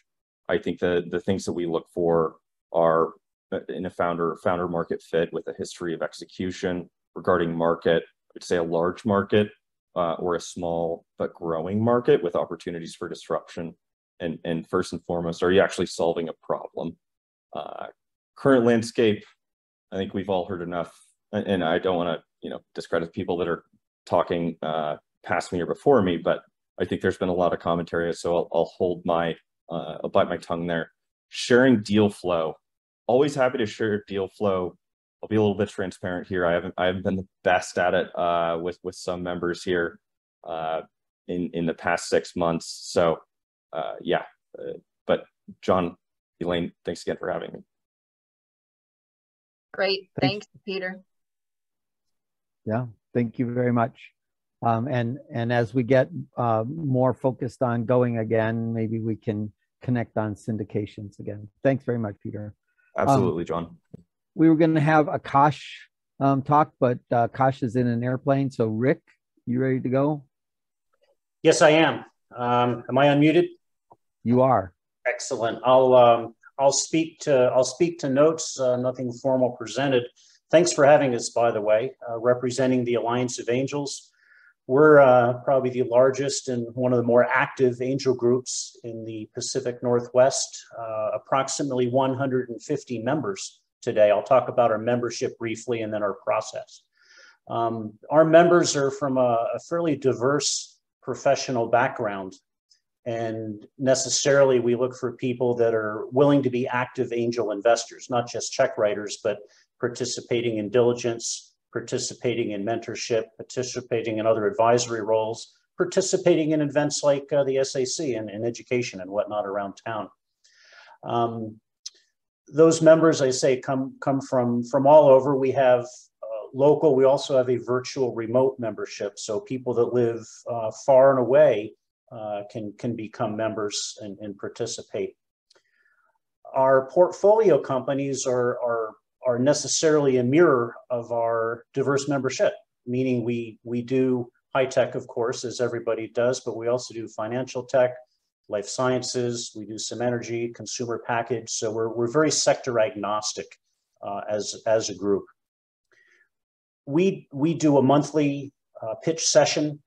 I think the things that we look for are in a founder market fit with a history of execution. Regarding market, I would say a large market or a small but growing market with opportunities for disruption. And first and foremost, are you actually solving a problem? Current landscape, I think we've all heard enough, and I don't want to, you know, discredit people that are talking past me or before me, but I think there's been a lot of commentary, so I'll bite my tongue there. Sharing deal flow, always happy to share deal flow. I'll be a little bit transparent here. I haven't been the best at it with some members here in the past 6 months. So yeah, but John, Elaine, thanks again for having me. Great, thanks, Peter. Yeah, thank you very much. And as we get more focused on going again, maybe we can connect on syndications again. Thanks very much, Peter. Absolutely, John. We were going to have Akash talk, but Akash is in an airplane. So Rick, you ready to go? Yes, I am. Am I unmuted? You are. Excellent. I'll speak to notes. Nothing formal presented. Thanks for having us, by the way. Representing the Alliance of Angels. We're probably the largest and one of the more active angel groups in the Pacific Northwest. Approximately 150 members today. I'll talk about our membership briefly and then our process. Our members are from a fairly diverse professional background, and necessarily we look for people that are willing to be active angel investors, not just check writers, but participating in diligence, participating in mentorship, participating in other advisory roles, participating in events like the SAC and education and whatnot around town. Those members, I say, come from all over. We have local, we also have a virtual remote membership. So people that live far and away can become members and participate. Our portfolio companies are necessarily a mirror of our diverse membership, meaning we do high tech, of course, as everybody does, but we also do financial tech, life sciences, we do some energy, consumer package. So we're very sector agnostic as a group. We do a monthly pitch session.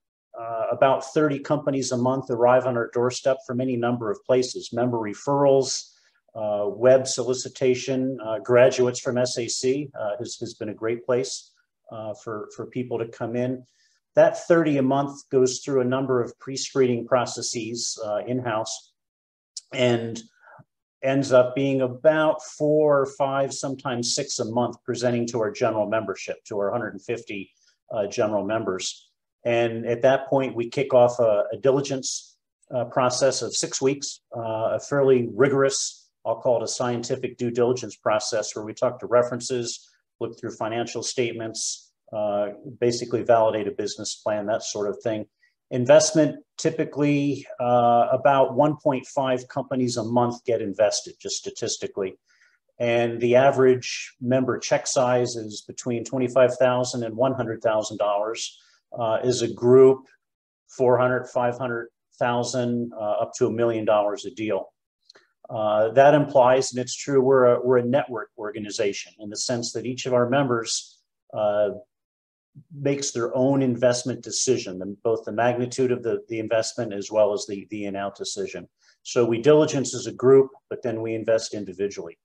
About 30 companies a month arrive on our doorstep from any number of places, member referrals, web solicitation, graduates from SAC has been a great place for people to come in. That 30 a month goes through a number of pre-screening processes in-house and ends up being about 4 or 5, sometimes 6 a month presenting to our general membership, to our 150 general members. And at that point, we kick off a diligence process of 6 weeks, a fairly rigorous, I'll call it a scientific due diligence process, where we talk to references, look through financial statements, basically validate a business plan, that sort of thing. Investment, typically about 1.5 companies a month get invested, just statistically. And the average member check size is between $25,000 and $100,000. As a group, 400, 500,000 up to $1 million a deal. That implies, and it's true, we're a network organization in the sense that each of our members makes their own investment decision, and both the magnitude of the investment as well as the in out decision. So we diligence as a group, but then we invest individually.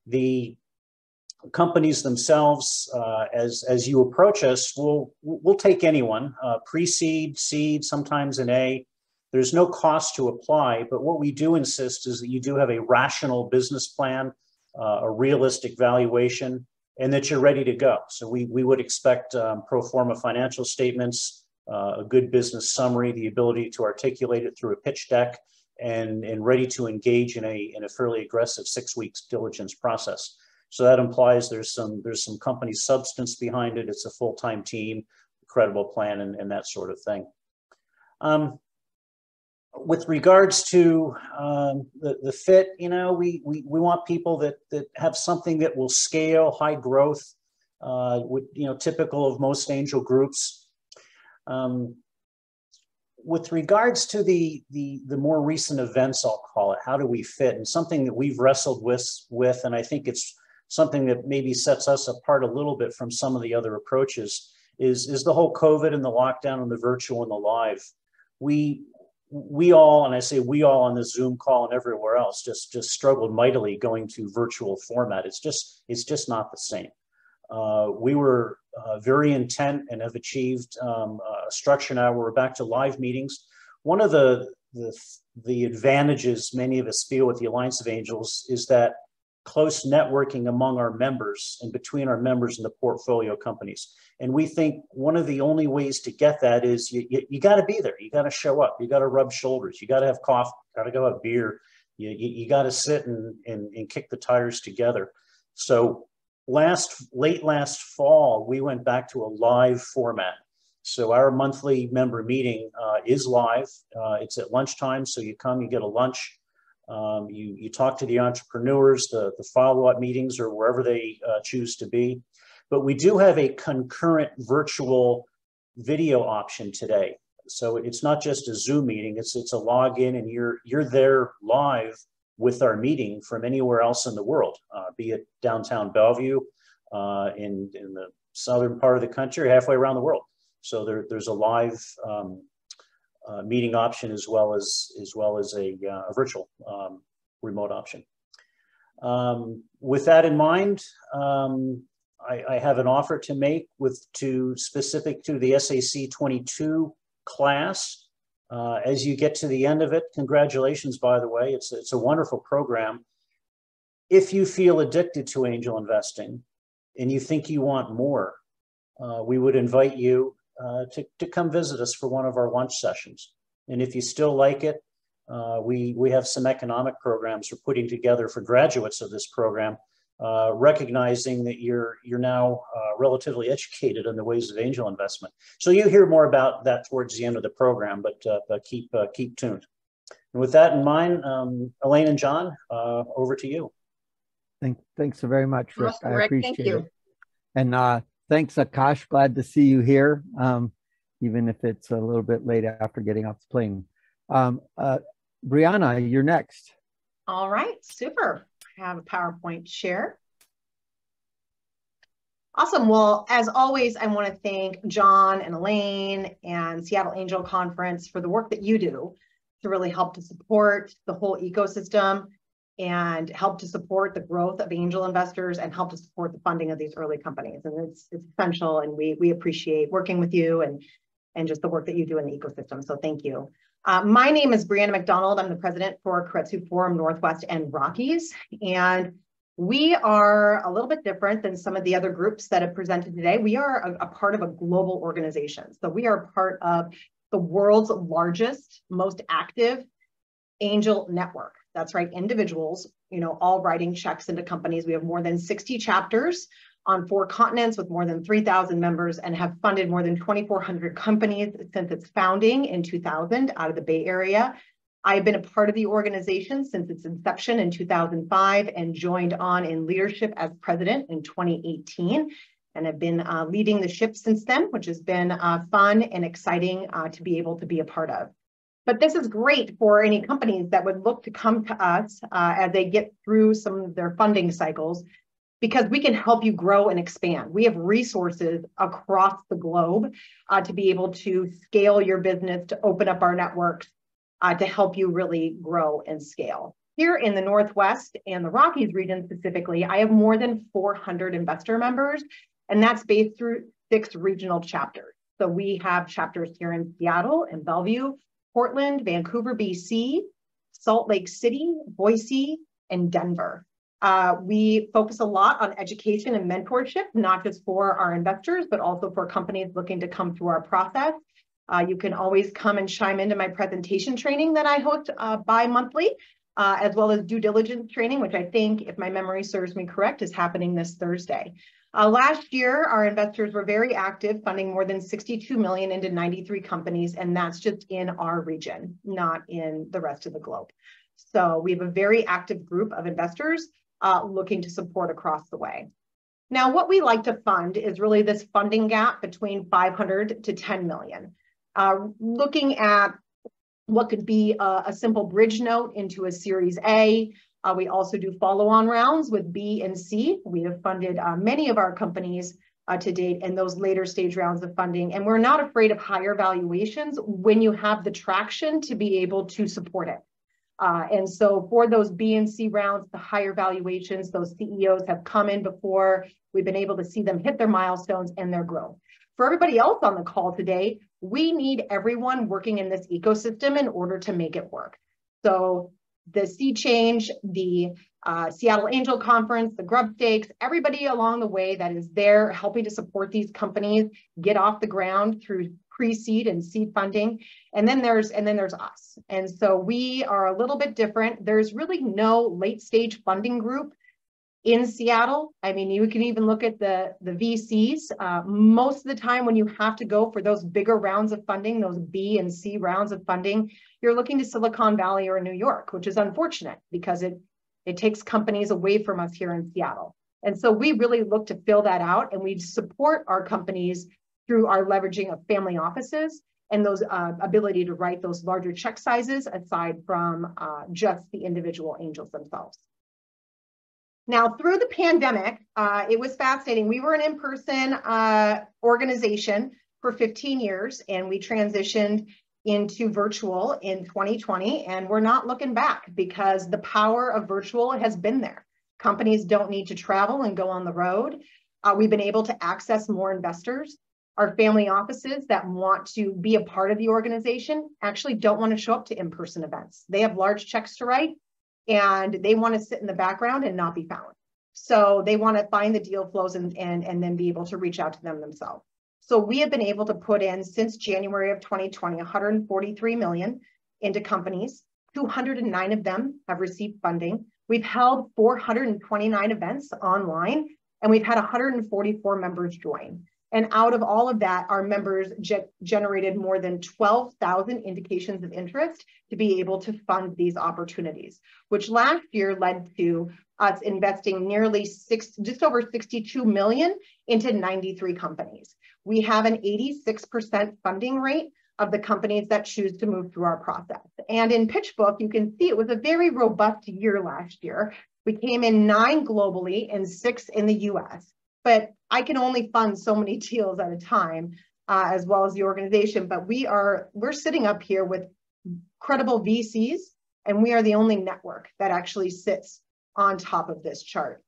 The companies themselves, as you approach us, we'll take anyone, pre-seed, seed, sometimes an A. There's no cost to apply, but what we do insist is that you do have a rational business plan, a realistic valuation, and that you're ready to go. So we would expect pro forma financial statements, a good business summary, the ability to articulate it through a pitch deck, and ready to engage in a fairly aggressive 6 weeks diligence process. So that implies there's some company substance behind it. It's a full-time team, credible plan, and that sort of thing. With regards to the fit, you know, we want people that have something that will scale, high growth, typical of most angel groups. With regards to the more recent events, I'll call it, how do we fit? And something that we've wrestled with, and I think it's something that maybe sets us apart a little bit from some of the other approaches, is the whole COVID and the lockdown and the virtual and the live. We all, and I say we all on this Zoom call and everywhere else, just struggled mightily going to virtual format. It's just not the same. We were very intent and have achieved a structure now where we're back to live meetings. One of the advantages many of us feel with the Alliance of Angels is that close networking among our members and between our members and the portfolio companies. And we think one of the only ways to get that is you got to be there. You got to show up. You got to rub shoulders. You got to have coffee. Got to go have beer. You got to sit and kick the tires together. So late last fall, we went back to a live format. So our monthly member meeting is live. It's at lunchtime. So you come, you get a lunch. You talk to the entrepreneurs, the follow-up meetings or wherever they choose to be. But we do have a concurrent virtual video option today. So it's not just a Zoom meeting, it's a login and you're there live with our meeting from anywhere else in the world, be it downtown Bellevue, in the southern part of the country, halfway around the world. So there's a live meeting option as well as a virtual remote option. With that in mind, I have an offer to make specific to the SAC 22 class. As you get to the end of it, congratulations, by the way, it's a wonderful program. If you feel addicted to angel investing and you think you want more, we would invite you to come visit us for one of our lunch sessions. And if you still like it, we have some economic programs we're putting together for graduates of this program, recognizing that you're now relatively educated in the ways of angel investment. So you hear more about that towards the end of the program, but keep tuned. And with that in mind, Elaine and John, over to you. Thanks so very much, Rick. Awesome, I Rick. appreciate Thank you. it. And thanks, Akash. Glad to see you here, even if it's a little bit late after getting off the plane. Brianna, you're next. All right, super. I have a PowerPoint to share. Awesome. Well, as always, I want to thank John and Elaine and Seattle Angel Conference for the work that you do to really help to support the whole ecosystem and help to support the growth of angel investors and help to support the funding of these early companies. And it's essential, and we appreciate working with you and just the work that you do in the ecosystem. So thank you. My name is Brianna McDonald. I'm the president for Keiretsu Forum Northwest and Rockies. And we are a little bit different than some of the other groups that have presented today. We are a part of a global organization. So we are part of the world's largest, most active angel network. That's right, individuals, all writing checks into companies. We have more than 60 chapters on 4 continents with more than 3,000 members and have funded more than 2,400 companies since its founding in 2000 out of the Bay Area. I've been a part of the organization since its inception in 2005 and joined on in leadership as president in 2018 and have been leading the ship since then, which has been fun and exciting to be able to be a part of. But this is great for any companies that would look to come to us as they get through some of their funding cycles, because we can help you grow and expand. We have resources across the globe to be able to scale your business, to open up our networks, to help you really grow and scale. Here in the Northwest and the Rockies region specifically, I have more than 400 investor members, and that's based through 6 regional chapters. So we have chapters here in Seattle and Bellevue, Portland, Vancouver, BC, Salt Lake City, Boise, and Denver. We focus a lot on education and mentorship, not just for our investors, but also for companies looking to come through our process. You can always come and chime into my presentation training that I host bi-monthly, as well as due diligence training, which I think, if my memory serves me correct, is happening this Thursday. Last year, our investors were very active, funding more than 62 million into 93 companies, and that's just in our region, not in the rest of the globe. So we have a very active group of investors looking to support across the way. Now, what we like to fund is really this funding gap between 500 to 10 million. Looking at what could be a simple bridge note into a Series A. We also do follow-on rounds with B and C. We have funded many of our companies to date in those later stage rounds of funding, and we're not afraid of higher valuations when you have the traction to be able to support it. And so for those B and C rounds, the higher valuations, those CEOs have come in before. We've been able to see them hit their milestones and their growth. For everybody else on the call today, we need everyone working in this ecosystem in order to make it work. So the SeaChange, the Seattle Angel Conference, the Grubstakes, everybody along the way that is there helping to support these companies get off the ground through pre-seed and seed funding. And then there's us. And so we are a little bit different. There's really no late stage funding group in Seattle. I mean, you can even look at the VCs. Most of the time when you have to go for those bigger rounds of funding, those B and C rounds of funding, you're looking to Silicon Valley or New York, which is unfortunate because it takes companies away from us here in Seattle. And so we really look to fill that out, and we support our companies through our leveraging of family offices and those ability to write those larger check sizes aside from just the individual angels themselves. Now, through the pandemic, it was fascinating. We were an in-person organization for 15 years, and we transitioned into virtual in 2020, and we're not looking back because the power of virtual has been there. Companies don't need to travel and go on the road. We've been able to access more investors. Our family offices that want to be a part of the organization actually don't want to show up to in-person events. They have large checks to write, and they want to sit in the background and not be found. So they want to find the deal flows and then be able to reach out to them themselves. So we have been able to put in, since January of 2020, 143 million into companies. 209 of them have received funding. We've held 429 events online, and we've had 144 members join. And out of all of that, our members generated more than 12,000 indications of interest to be able to fund these opportunities, which last year led to us investing nearly just over 62 million into 93 companies. We have an 86% funding rate of the companies that choose to move through our process. And in PitchBook, you can see it was a very robust year last year. We came in 9 globally and 6 in the US. But I can only fund so many deals at a time, as well as the organization. But we're sitting up here with credible VCs, and we are the only network that actually sits on top of this chart.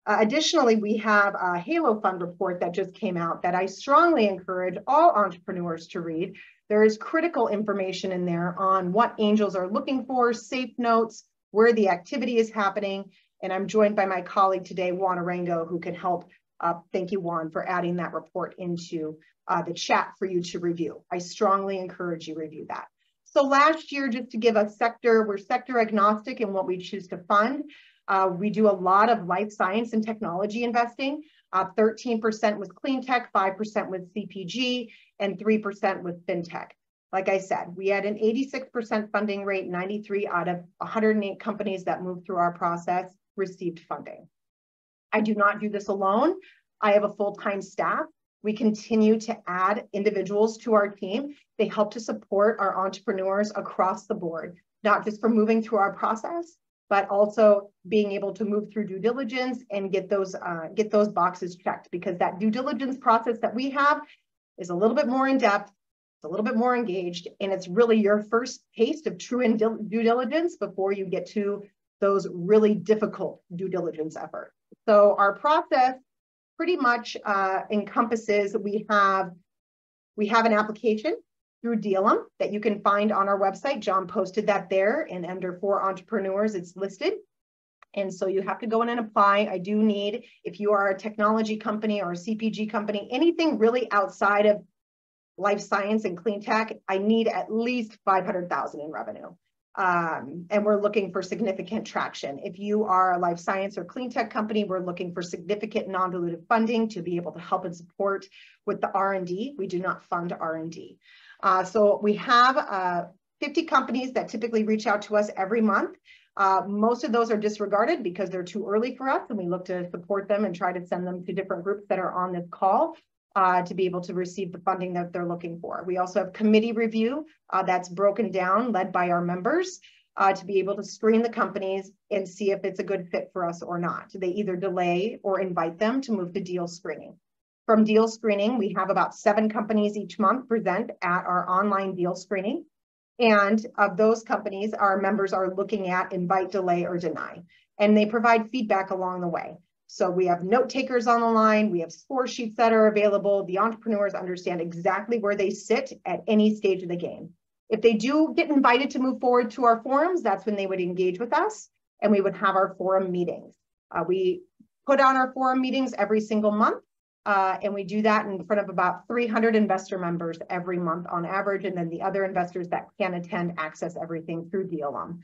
Additionally, we have a Halo Fund report that just came out that I strongly encourage all entrepreneurs to read. There is critical information in there on what angels are looking for, safe notes, where the activity is happening. And I'm joined by my colleague today, Juan Arango, who can help. Thank you, Juan, for adding that report into the chat for you to review. I strongly encourage you to review that. So last year, just to give a sector, we're sector agnostic in what we choose to fund. We do a lot of life science and technology investing. 13% with clean tech, 5% with CPG, and 3% with fintech. Like I said, we had an 86% funding rate. 93 out of 108 companies that moved through our process received funding. I do not do this alone. I have a full-time staff. We continue to add individuals to our team. They help to support our entrepreneurs across the board, not just for moving through our process, but also being able to move through due diligence and get those boxes checked, because that due diligence process that we have is a little bit more in depth, it's a little bit more engaged, and it's really your first taste of true due diligence before you get to those really difficult due diligence efforts. So our process pretty much encompasses, we have an application through Dealum that you can find on our website. John posted that there, and under For Entrepreneurs, it's listed. And so you have to go in and apply. I do need, if you are a technology company or a CPG company, anything really outside of life science and clean tech, I need at least 500,000 in revenue. And we're looking for significant traction. If you are a life science or clean tech company, we're looking for significant non-dilutive funding to be able to help and support with the R&D. We do not fund R&D. So we have 50 companies that typically reach out to us every month. Most of those are disregarded because they're too early for us, and we look to support them and try to send them to different groups that are on this call to be able to receive the funding that they're looking for. We also have committee review that's broken down, led by our members, to be able to screen the companies and see if it's a good fit for us or not. They either delay or invite them to move to deal screening. From deal screening, we have about 7 companies each month present at our online deal screening. And of those companies, our members are looking at invite, delay, or deny. And they provide feedback along the way. So we have note takers on the line. We have score sheets that are available. The entrepreneurs understand exactly where they sit at any stage of the game. If they do get invited to move forward to our forums, that's when they would engage with us and we would have our forum meetings. We put on our forum meetings every single month. And we do that in front of about 300 investor members every month on average. And then the other investors that can attend access everything through DLM.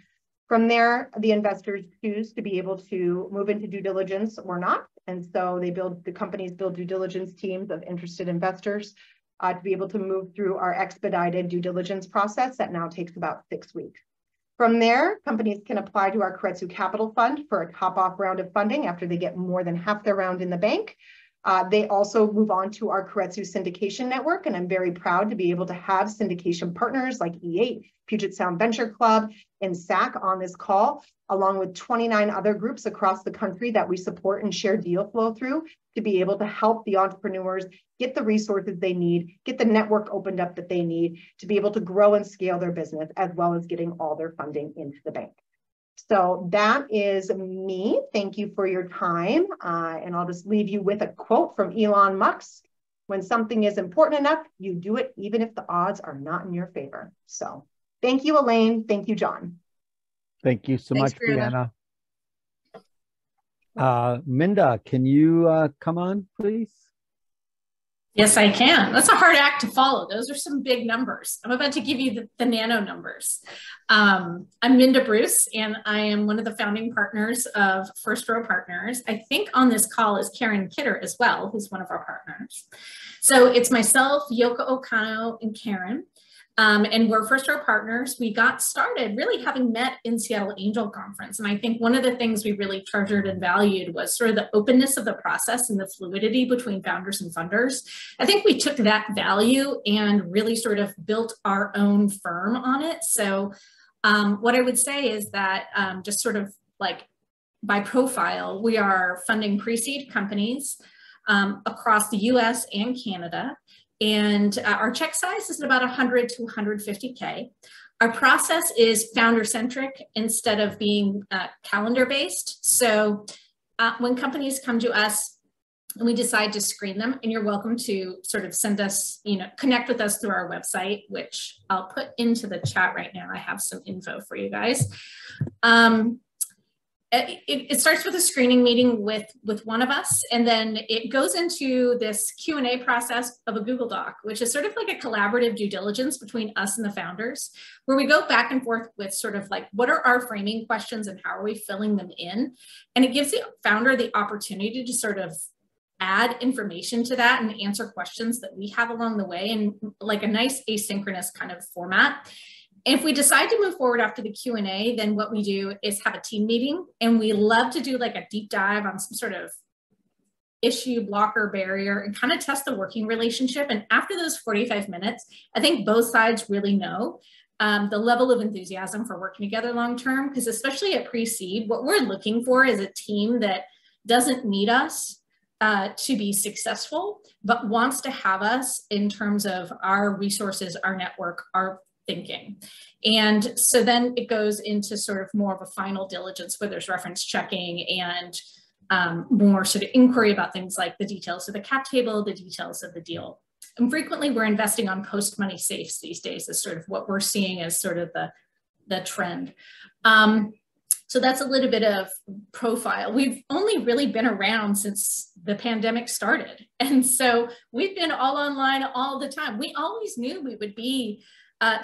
From there, the investors choose to be able to move into due diligence or not. And so the companies build due diligence teams of interested investors to be able to move through our expedited due diligence process that now takes about 6 weeks. From there, companies can apply to our Keiretsu Capital Fund for a top-off round of funding after they get more than half their round in the bank. They also move on to our Keiretsu syndication network, and I'm very proud to be able to have syndication partners like E8, Puget Sound Venture Club, and SAC on this call, along with 29 other groups across the country that we support and share deal flow through to be able to help the entrepreneurs get the resources they need, get the network opened up that they need to be able to grow and scale their business, as well as getting all their funding into the bank. So that is me. Thank you for your time. And I'll just leave you with a quote from Elon Musk. When something is important enough, you do it even if the odds are not in your favor. So thank you, Elaine. Thank you, John. Thank you so much, Brianna. Minda, can you come on, please? Yes, I can. That's a hard act to follow. Those are some big numbers. I'm about to give you the nano numbers. I'm Minda Bruce, and I am one of the founding partners of First Row Partners. I think on this call is Karen Kidder as well, who's one of our partners. So it's myself, Yoko Okano, and Karen. And we're First Row Partners. We got started really having met in Seattle Angel Conference. And I think one of the things we really treasured and valued was sort of the openness of the process and the fluidity between founders and funders. I think we took that value and really sort of built our own firm on it. So what I would say is that just sort of like by profile, we are funding pre-seed companies across the US and Canada. And our check size is about 100 to 150K. Our process is founder-centric instead of being calendar-based. So when companies come to us and we decide to screen them, and you're welcome to sort of send us, connect with us through our website, which I'll put into the chat right now. I have some info for you guys. It starts with a screening meeting with one of us, and then it goes into this Q&A process of a Google Doc, which is sort of like a collaborative due diligence between us and the founders, where we go back and forth with sort of like, what are our framing questions and how are we filling them in? And it gives the founder the opportunity to sort of add information to that and answer questions that we have along the way in like a nice asynchronous kind of format. If we decide to move forward after the Q&A, then what we do is have a team meeting, and we love to do like a deep dive on some sort of issue, blocker, barrier, and kind of test the working relationship. And after those 45 minutes, I think both sides really know the level of enthusiasm for working together long-term, because especially at pre-seed, what we're looking for is a team that doesn't need us to be successful, but wants to have us in terms of our resources, our network, our thinking. And so then it goes into sort of more of a final diligence where there's reference checking and more sort of inquiry about things like the details of the cap table, the details of the deal. And frequently we're investing on post-money safes these days is sort of what we're seeing as sort of the trend. So So that's a little bit of profile. We've only really been around since the pandemic started. And so we've been all online all the time. We always knew we would be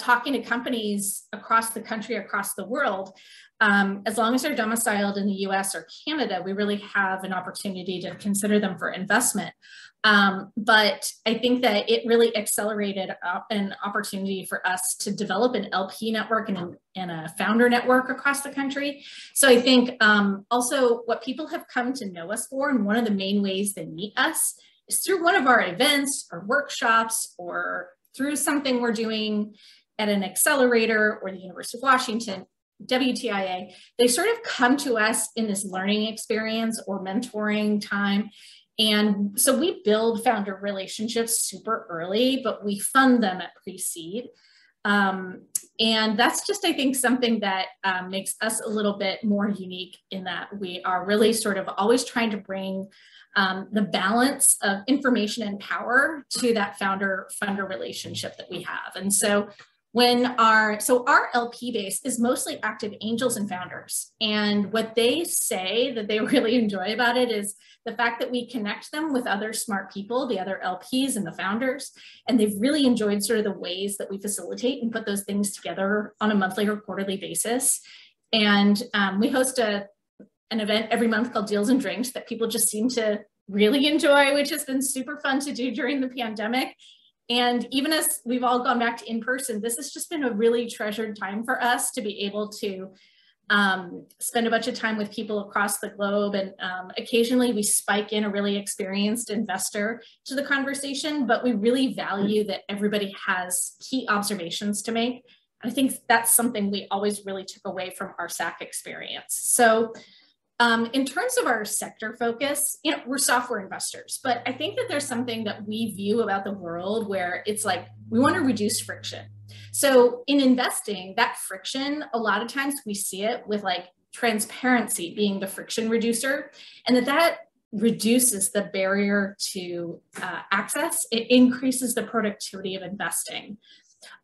talking to companies across the country, across the world. As long as they're domiciled in the US or Canada, we really have an opportunity to consider them for investment. But I think that it really accelerated an opportunity for us to develop an LP network and a founder network across the country. So I think also what people have come to know us for, and one of the main ways they meet us is through one of our events or workshops, or through something we're doing at an accelerator or the University of Washington, WTIA. They sort of come to us in this learning experience or mentoring time. And so we build founder relationships super early, but we fund them at pre-seed. And that's just, I think, something that makes us a little bit more unique in that we are really sort of always trying to bring the balance of information and power to that founder-funder relationship that we have. And so our LP base is mostly active angels and founders. And what they say that they really enjoy about it is the fact that we connect them with other smart people, the other LPs and the founders. And they've really enjoyed sort of the ways that we facilitate and put those things together on a monthly or quarterly basis. And we host an event every month called Deals and Drinks that people just seem to really enjoy, which has been super fun to do during the pandemic. And even as we've all gone back to in-person, this has just been a really treasured time for us to be able to spend a bunch of time with people across the globe. And occasionally we spike in a really experienced investor to the conversation, but we really value that everybody has key observations to make. I think that's something we always really took away from our SAC experience. So in terms of our sector focus, we're software investors, but I think that there's something that we view about the world where it's like, we want to reduce friction. So in investing, that friction, a lot of times we see it with like transparency being the friction reducer, and that reduces the barrier to access. It increases the productivity of investing.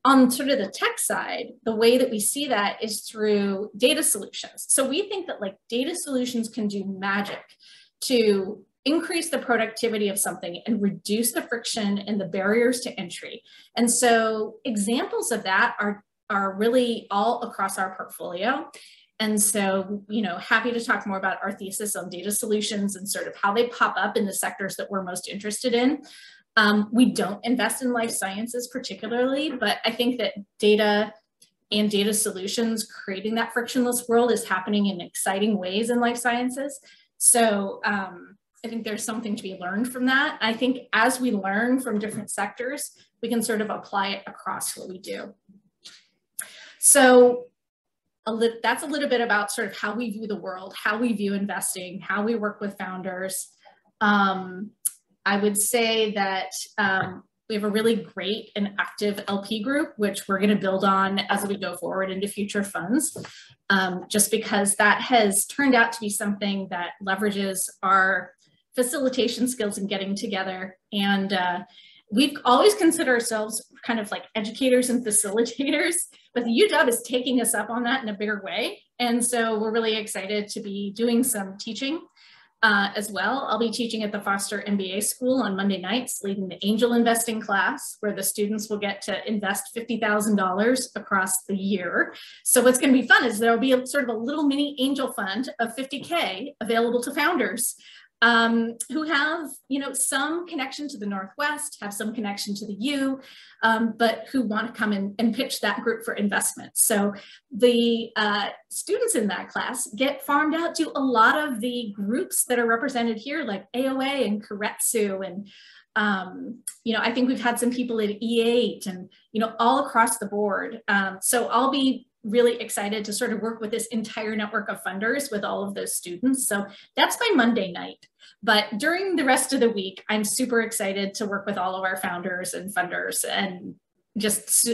On sort of the tech side, the way that we see that is through data solutions. So we think that like data solutions can do magic to increase the productivity of something and reduce the friction and the barriers to entry. And so examples of that are really all across our portfolio. And so, happy to talk more about our thesis on data solutions and sort of how they pop up in the sectors that we're most interested in. We don't invest in life sciences particularly, but I think that data and data solutions creating that frictionless world is happening in exciting ways in life sciences. So I think there's something to be learned from that. I think as we learn from different sectors, we can sort of apply it across what we do. So that's a little bit about sort of how we view the world, how we view investing, how we work with founders. I would say that we have a really great and active LP group, which we're going to build on as we go forward into future funds, just because that has turned out to be something that leverages our facilitation skills in getting together. And we've always considered ourselves kind of like educators and facilitators, but the UW is taking us up on that in a bigger way. And so we're really excited to be doing some teaching as well. I'll be teaching at the Foster MBA School on Monday nights, leading the angel investing class, where the students will get to invest $50,000 across the year. So what's going to be fun is there'll be a sort of a little mini angel fund of $50K available to founders who have, some connection to the Northwest, have some connection to the U, but who want to come in and pitch that group for investment. So the students in that class get farmed out to a lot of the groups that are represented here, like AOA and Keiretsu, and I think we've had some people at E8 and, all across the board. So I'll be really excited to sort of work with this entire network of funders with all of those students. So that's my Monday night. But during the rest of the week, I'm super excited to work with all of our founders and funders and just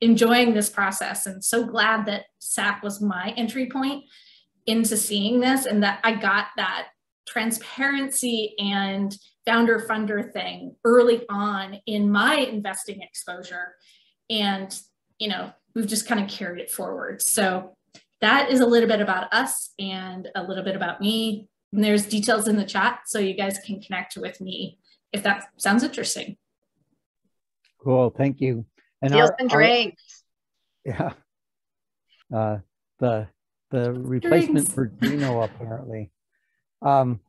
enjoying this process. And so glad that SAC was my entry point into seeing this, and that I got that transparency and founder funder thing early on in my investing exposure. And, we've just kind of carried it forward. So that is a little bit about us and a little bit about me. And there's details in the chat, so you guys can connect with me if that sounds interesting. Cool, thank you. And Deals and drinks. Yeah. The replacement for Gino apparently. And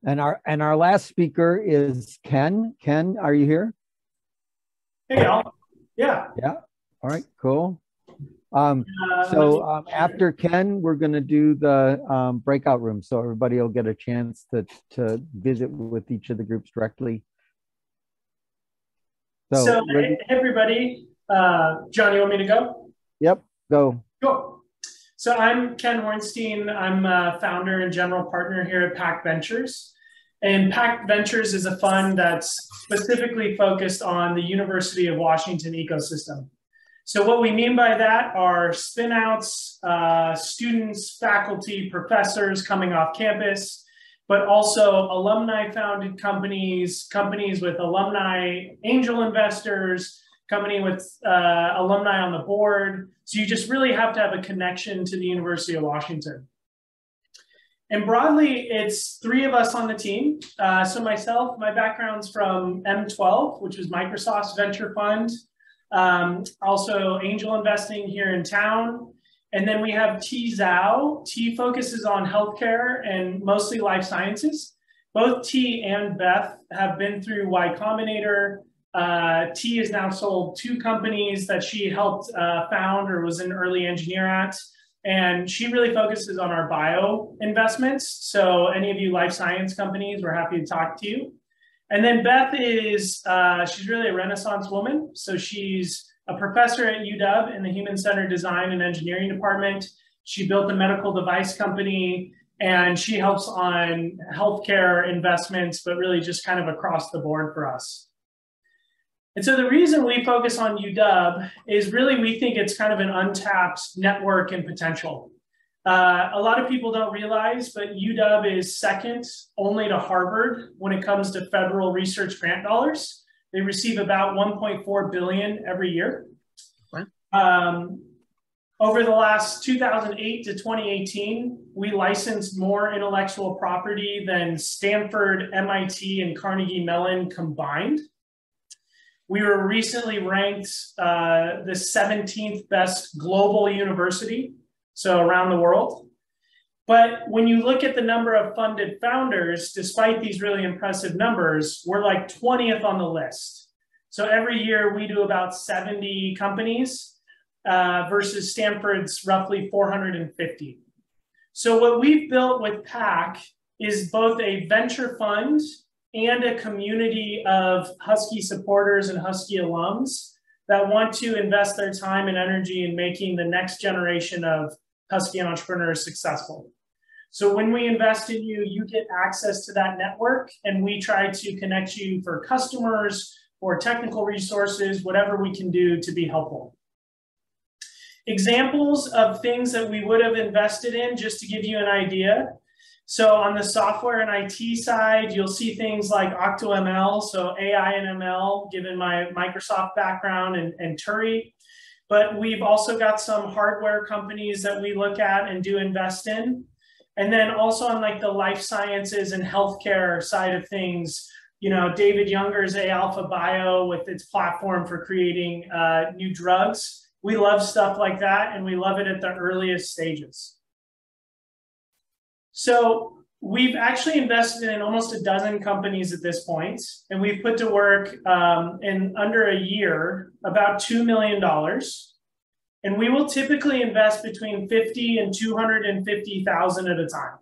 our last speaker is Ken. Ken, are you here? Hey y'all. Yeah. Yeah. All right, cool. After Ken, we're going to do the breakout room, so everybody will get a chance to visit with each of the groups directly. So hey everybody, John, you want me to go? Yep, go. Cool. So I'm Ken Hornstein. I'm a founder and general partner here at Pact Ventures. And Pact Ventures is a fund that's specifically focused on the University of Washington ecosystem. So what we mean by that are spin-outs, students, faculty, professors coming off campus, but also alumni-founded companies, companies with alumni angel investors, company with alumni on the board. So you just really have to have a connection to the University of Washington. And broadly, it's 3 of us on the team. So myself, my background's from M12, which is Microsoft's venture fund. Also angel investing here in town. And then we have T Zhao. T focuses on healthcare and mostly life sciences. Both T and Beth have been through Y Combinator. T has now sold 2 companies that she helped found or was an early engineer at. And she really focuses on our bio investments. So any of you life science companies, we're happy to talk to you. And then Beth is, she's really a Renaissance woman. So she's a professor at UW in the Human-Centered Design and Engineering Department. She built a medical device company, and she helps on healthcare investments, but really just kind of across the board for us. And so the reason we focus on UW is really we think it's kind of an untapped network and potential. A lot of people don't realize, but UW is second only to Harvard when it comes to federal research grant dollars. They receive about $1.4 billion every year. Over the last 2008 to 2018, we licensed more intellectual property than Stanford, MIT, and Carnegie Mellon combined. We were recently ranked the 17th best global university, so around the world. But when you look at the number of funded founders, despite these really impressive numbers, we're like 20th on the list. So every year we do about 70 companies versus Stanford's roughly 450. So what we've built with PAC is both a venture fund and a community of Husky supporters and Husky alums that want to invest their time and energy in making the next generation of Husky entrepreneurs successful. So when we invest in you, you get access to that network, and we try to connect you for customers or technical resources, whatever we can do to be helpful. Examples of things that we would have invested in, just to give you an idea. So on the software and IT side, you'll see things like OctoML, so AI and ML, given my Microsoft background, and Turi. But we've also got some hardware companies that we look at and do invest in. And then also on like the life sciences and healthcare side of things, you know, David Younger's A-Alpha Bio with its platform for creating new drugs. We love stuff like that, and we love it at the earliest stages. So we've actually invested in almost a dozen companies at this point, and we've put to work in under a year about $2 million. And we will typically invest between $50,000 and $250,000 at a time.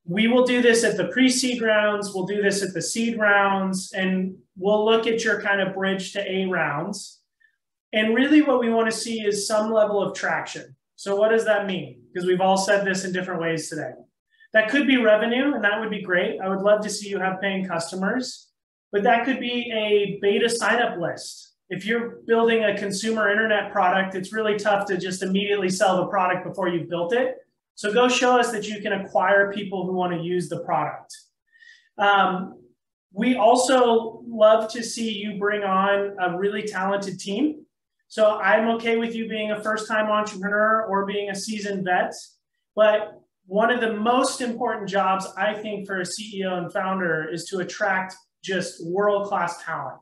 We will do this at the pre-seed rounds, we'll do this at the seed rounds, and we'll look at your kind of bridge to A rounds. And really what we want to see is some level of traction. So what does that mean? Because we've all said this in different ways today. That could be revenue, and that would be great. I would love to see you have paying customers, but that could be a beta sign-up list. If you're building a consumer internet product, it's really tough to just immediately sell the product before you've built it. So go show us that you can acquire people who want to use the product. We also love to see you bring on a really talented team. So I'm okay with you being a first-time entrepreneur or being a seasoned vet, but one of the most important jobs I think for a CEO and founder is to attract just world-class talent.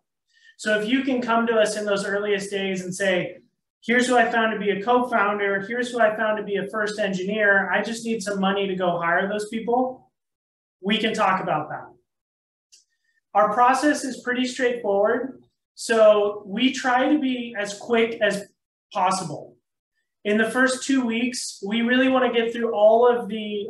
So if you can come to us in those earliest days and say, here's who I found to be a co-founder, here's who I found to be a first engineer, I just need some money to go hire those people, we can talk about that. Our process is pretty straightforward. So we try to be as quick as possible. In the first 2 weeks, we really want to get through all of the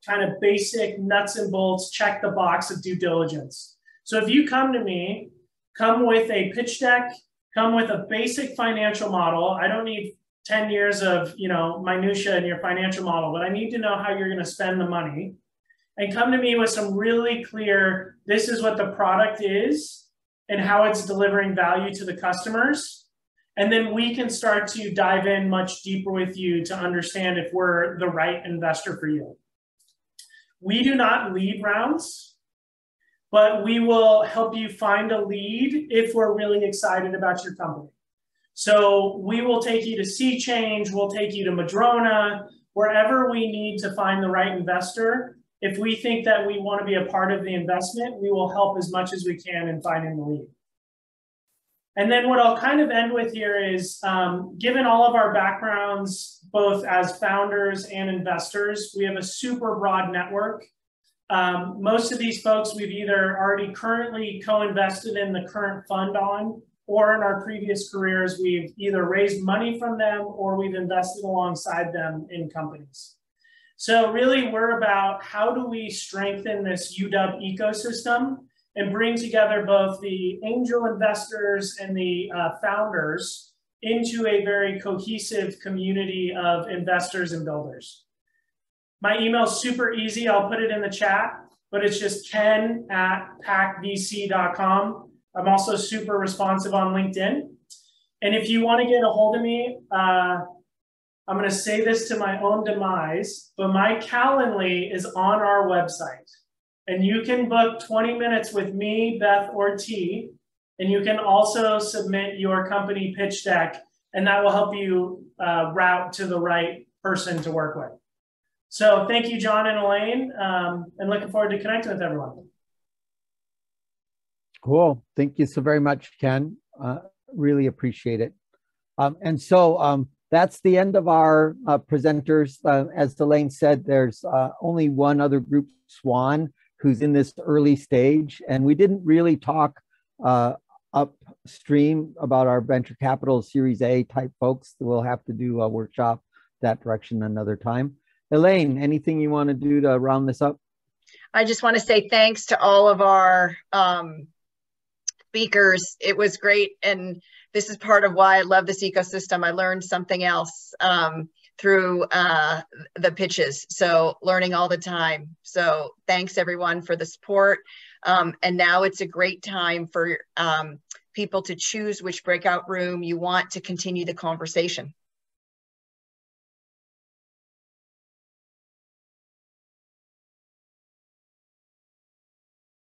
kind of basic nuts and bolts, check the box of due diligence. So if you come to me, come with a pitch deck, come with a basic financial model. I don't need 10 years of minutia in your financial model, but I need to know how you're going to spend the money. And come to me with some really clear, this is what the product is and how it's delivering value to the customers. And then we can start to dive in much deeper with you to understand if we're the right investor for you. We do not lead rounds, but we will help you find a lead if we're really excited about your company. So we will take you to SeaChange, we'll take you to Madrona, wherever we need to find the right investor. If we think that we want to be a part of the investment, we will help as much as we can in finding the lead. And then what I'll kind of end with here is, given all of our backgrounds, both as founders and investors, we have a super broad network. Most of these folks we've either already currently co-invested in the current fund on, or in our previous careers, we've either raised money from them or we've invested alongside them in companies. So really we're about how do we strengthen this UW ecosystem and bring together both the angel investors and the founders into a very cohesive community of investors and builders. My email is super easy. I'll put it in the chat, but it's just ken@pacvc.com. I'm also super responsive on LinkedIn. And if you want to get a hold of me, I'm going to say this to my own demise, but my Calendly is on our website. And you can book 20 minutes with me, Beth, or T, and you can also submit your company pitch deck, and that will help you route to the right person to work with. So thank you, John and Elaine, and looking forward to connecting with everyone. Cool. Thank you so very much, Ken. Really appreciate it. And so that's the end of our presenters. As Elaine said, there's only one other group, Swan, who's in this early stage. And we didn't really talk upstream about our venture capital Series A type folks. We'll have to do a workshop that direction another time. Elaine, anything you want to do to round this up? I just want to say thanks to all of our speakers. It was great. And this is part of why I love this ecosystem. I learned something else through the pitches. So learning all the time. So thanks everyone for the support. And now it's a great time for people to choose which breakout room you want to continue the conversation.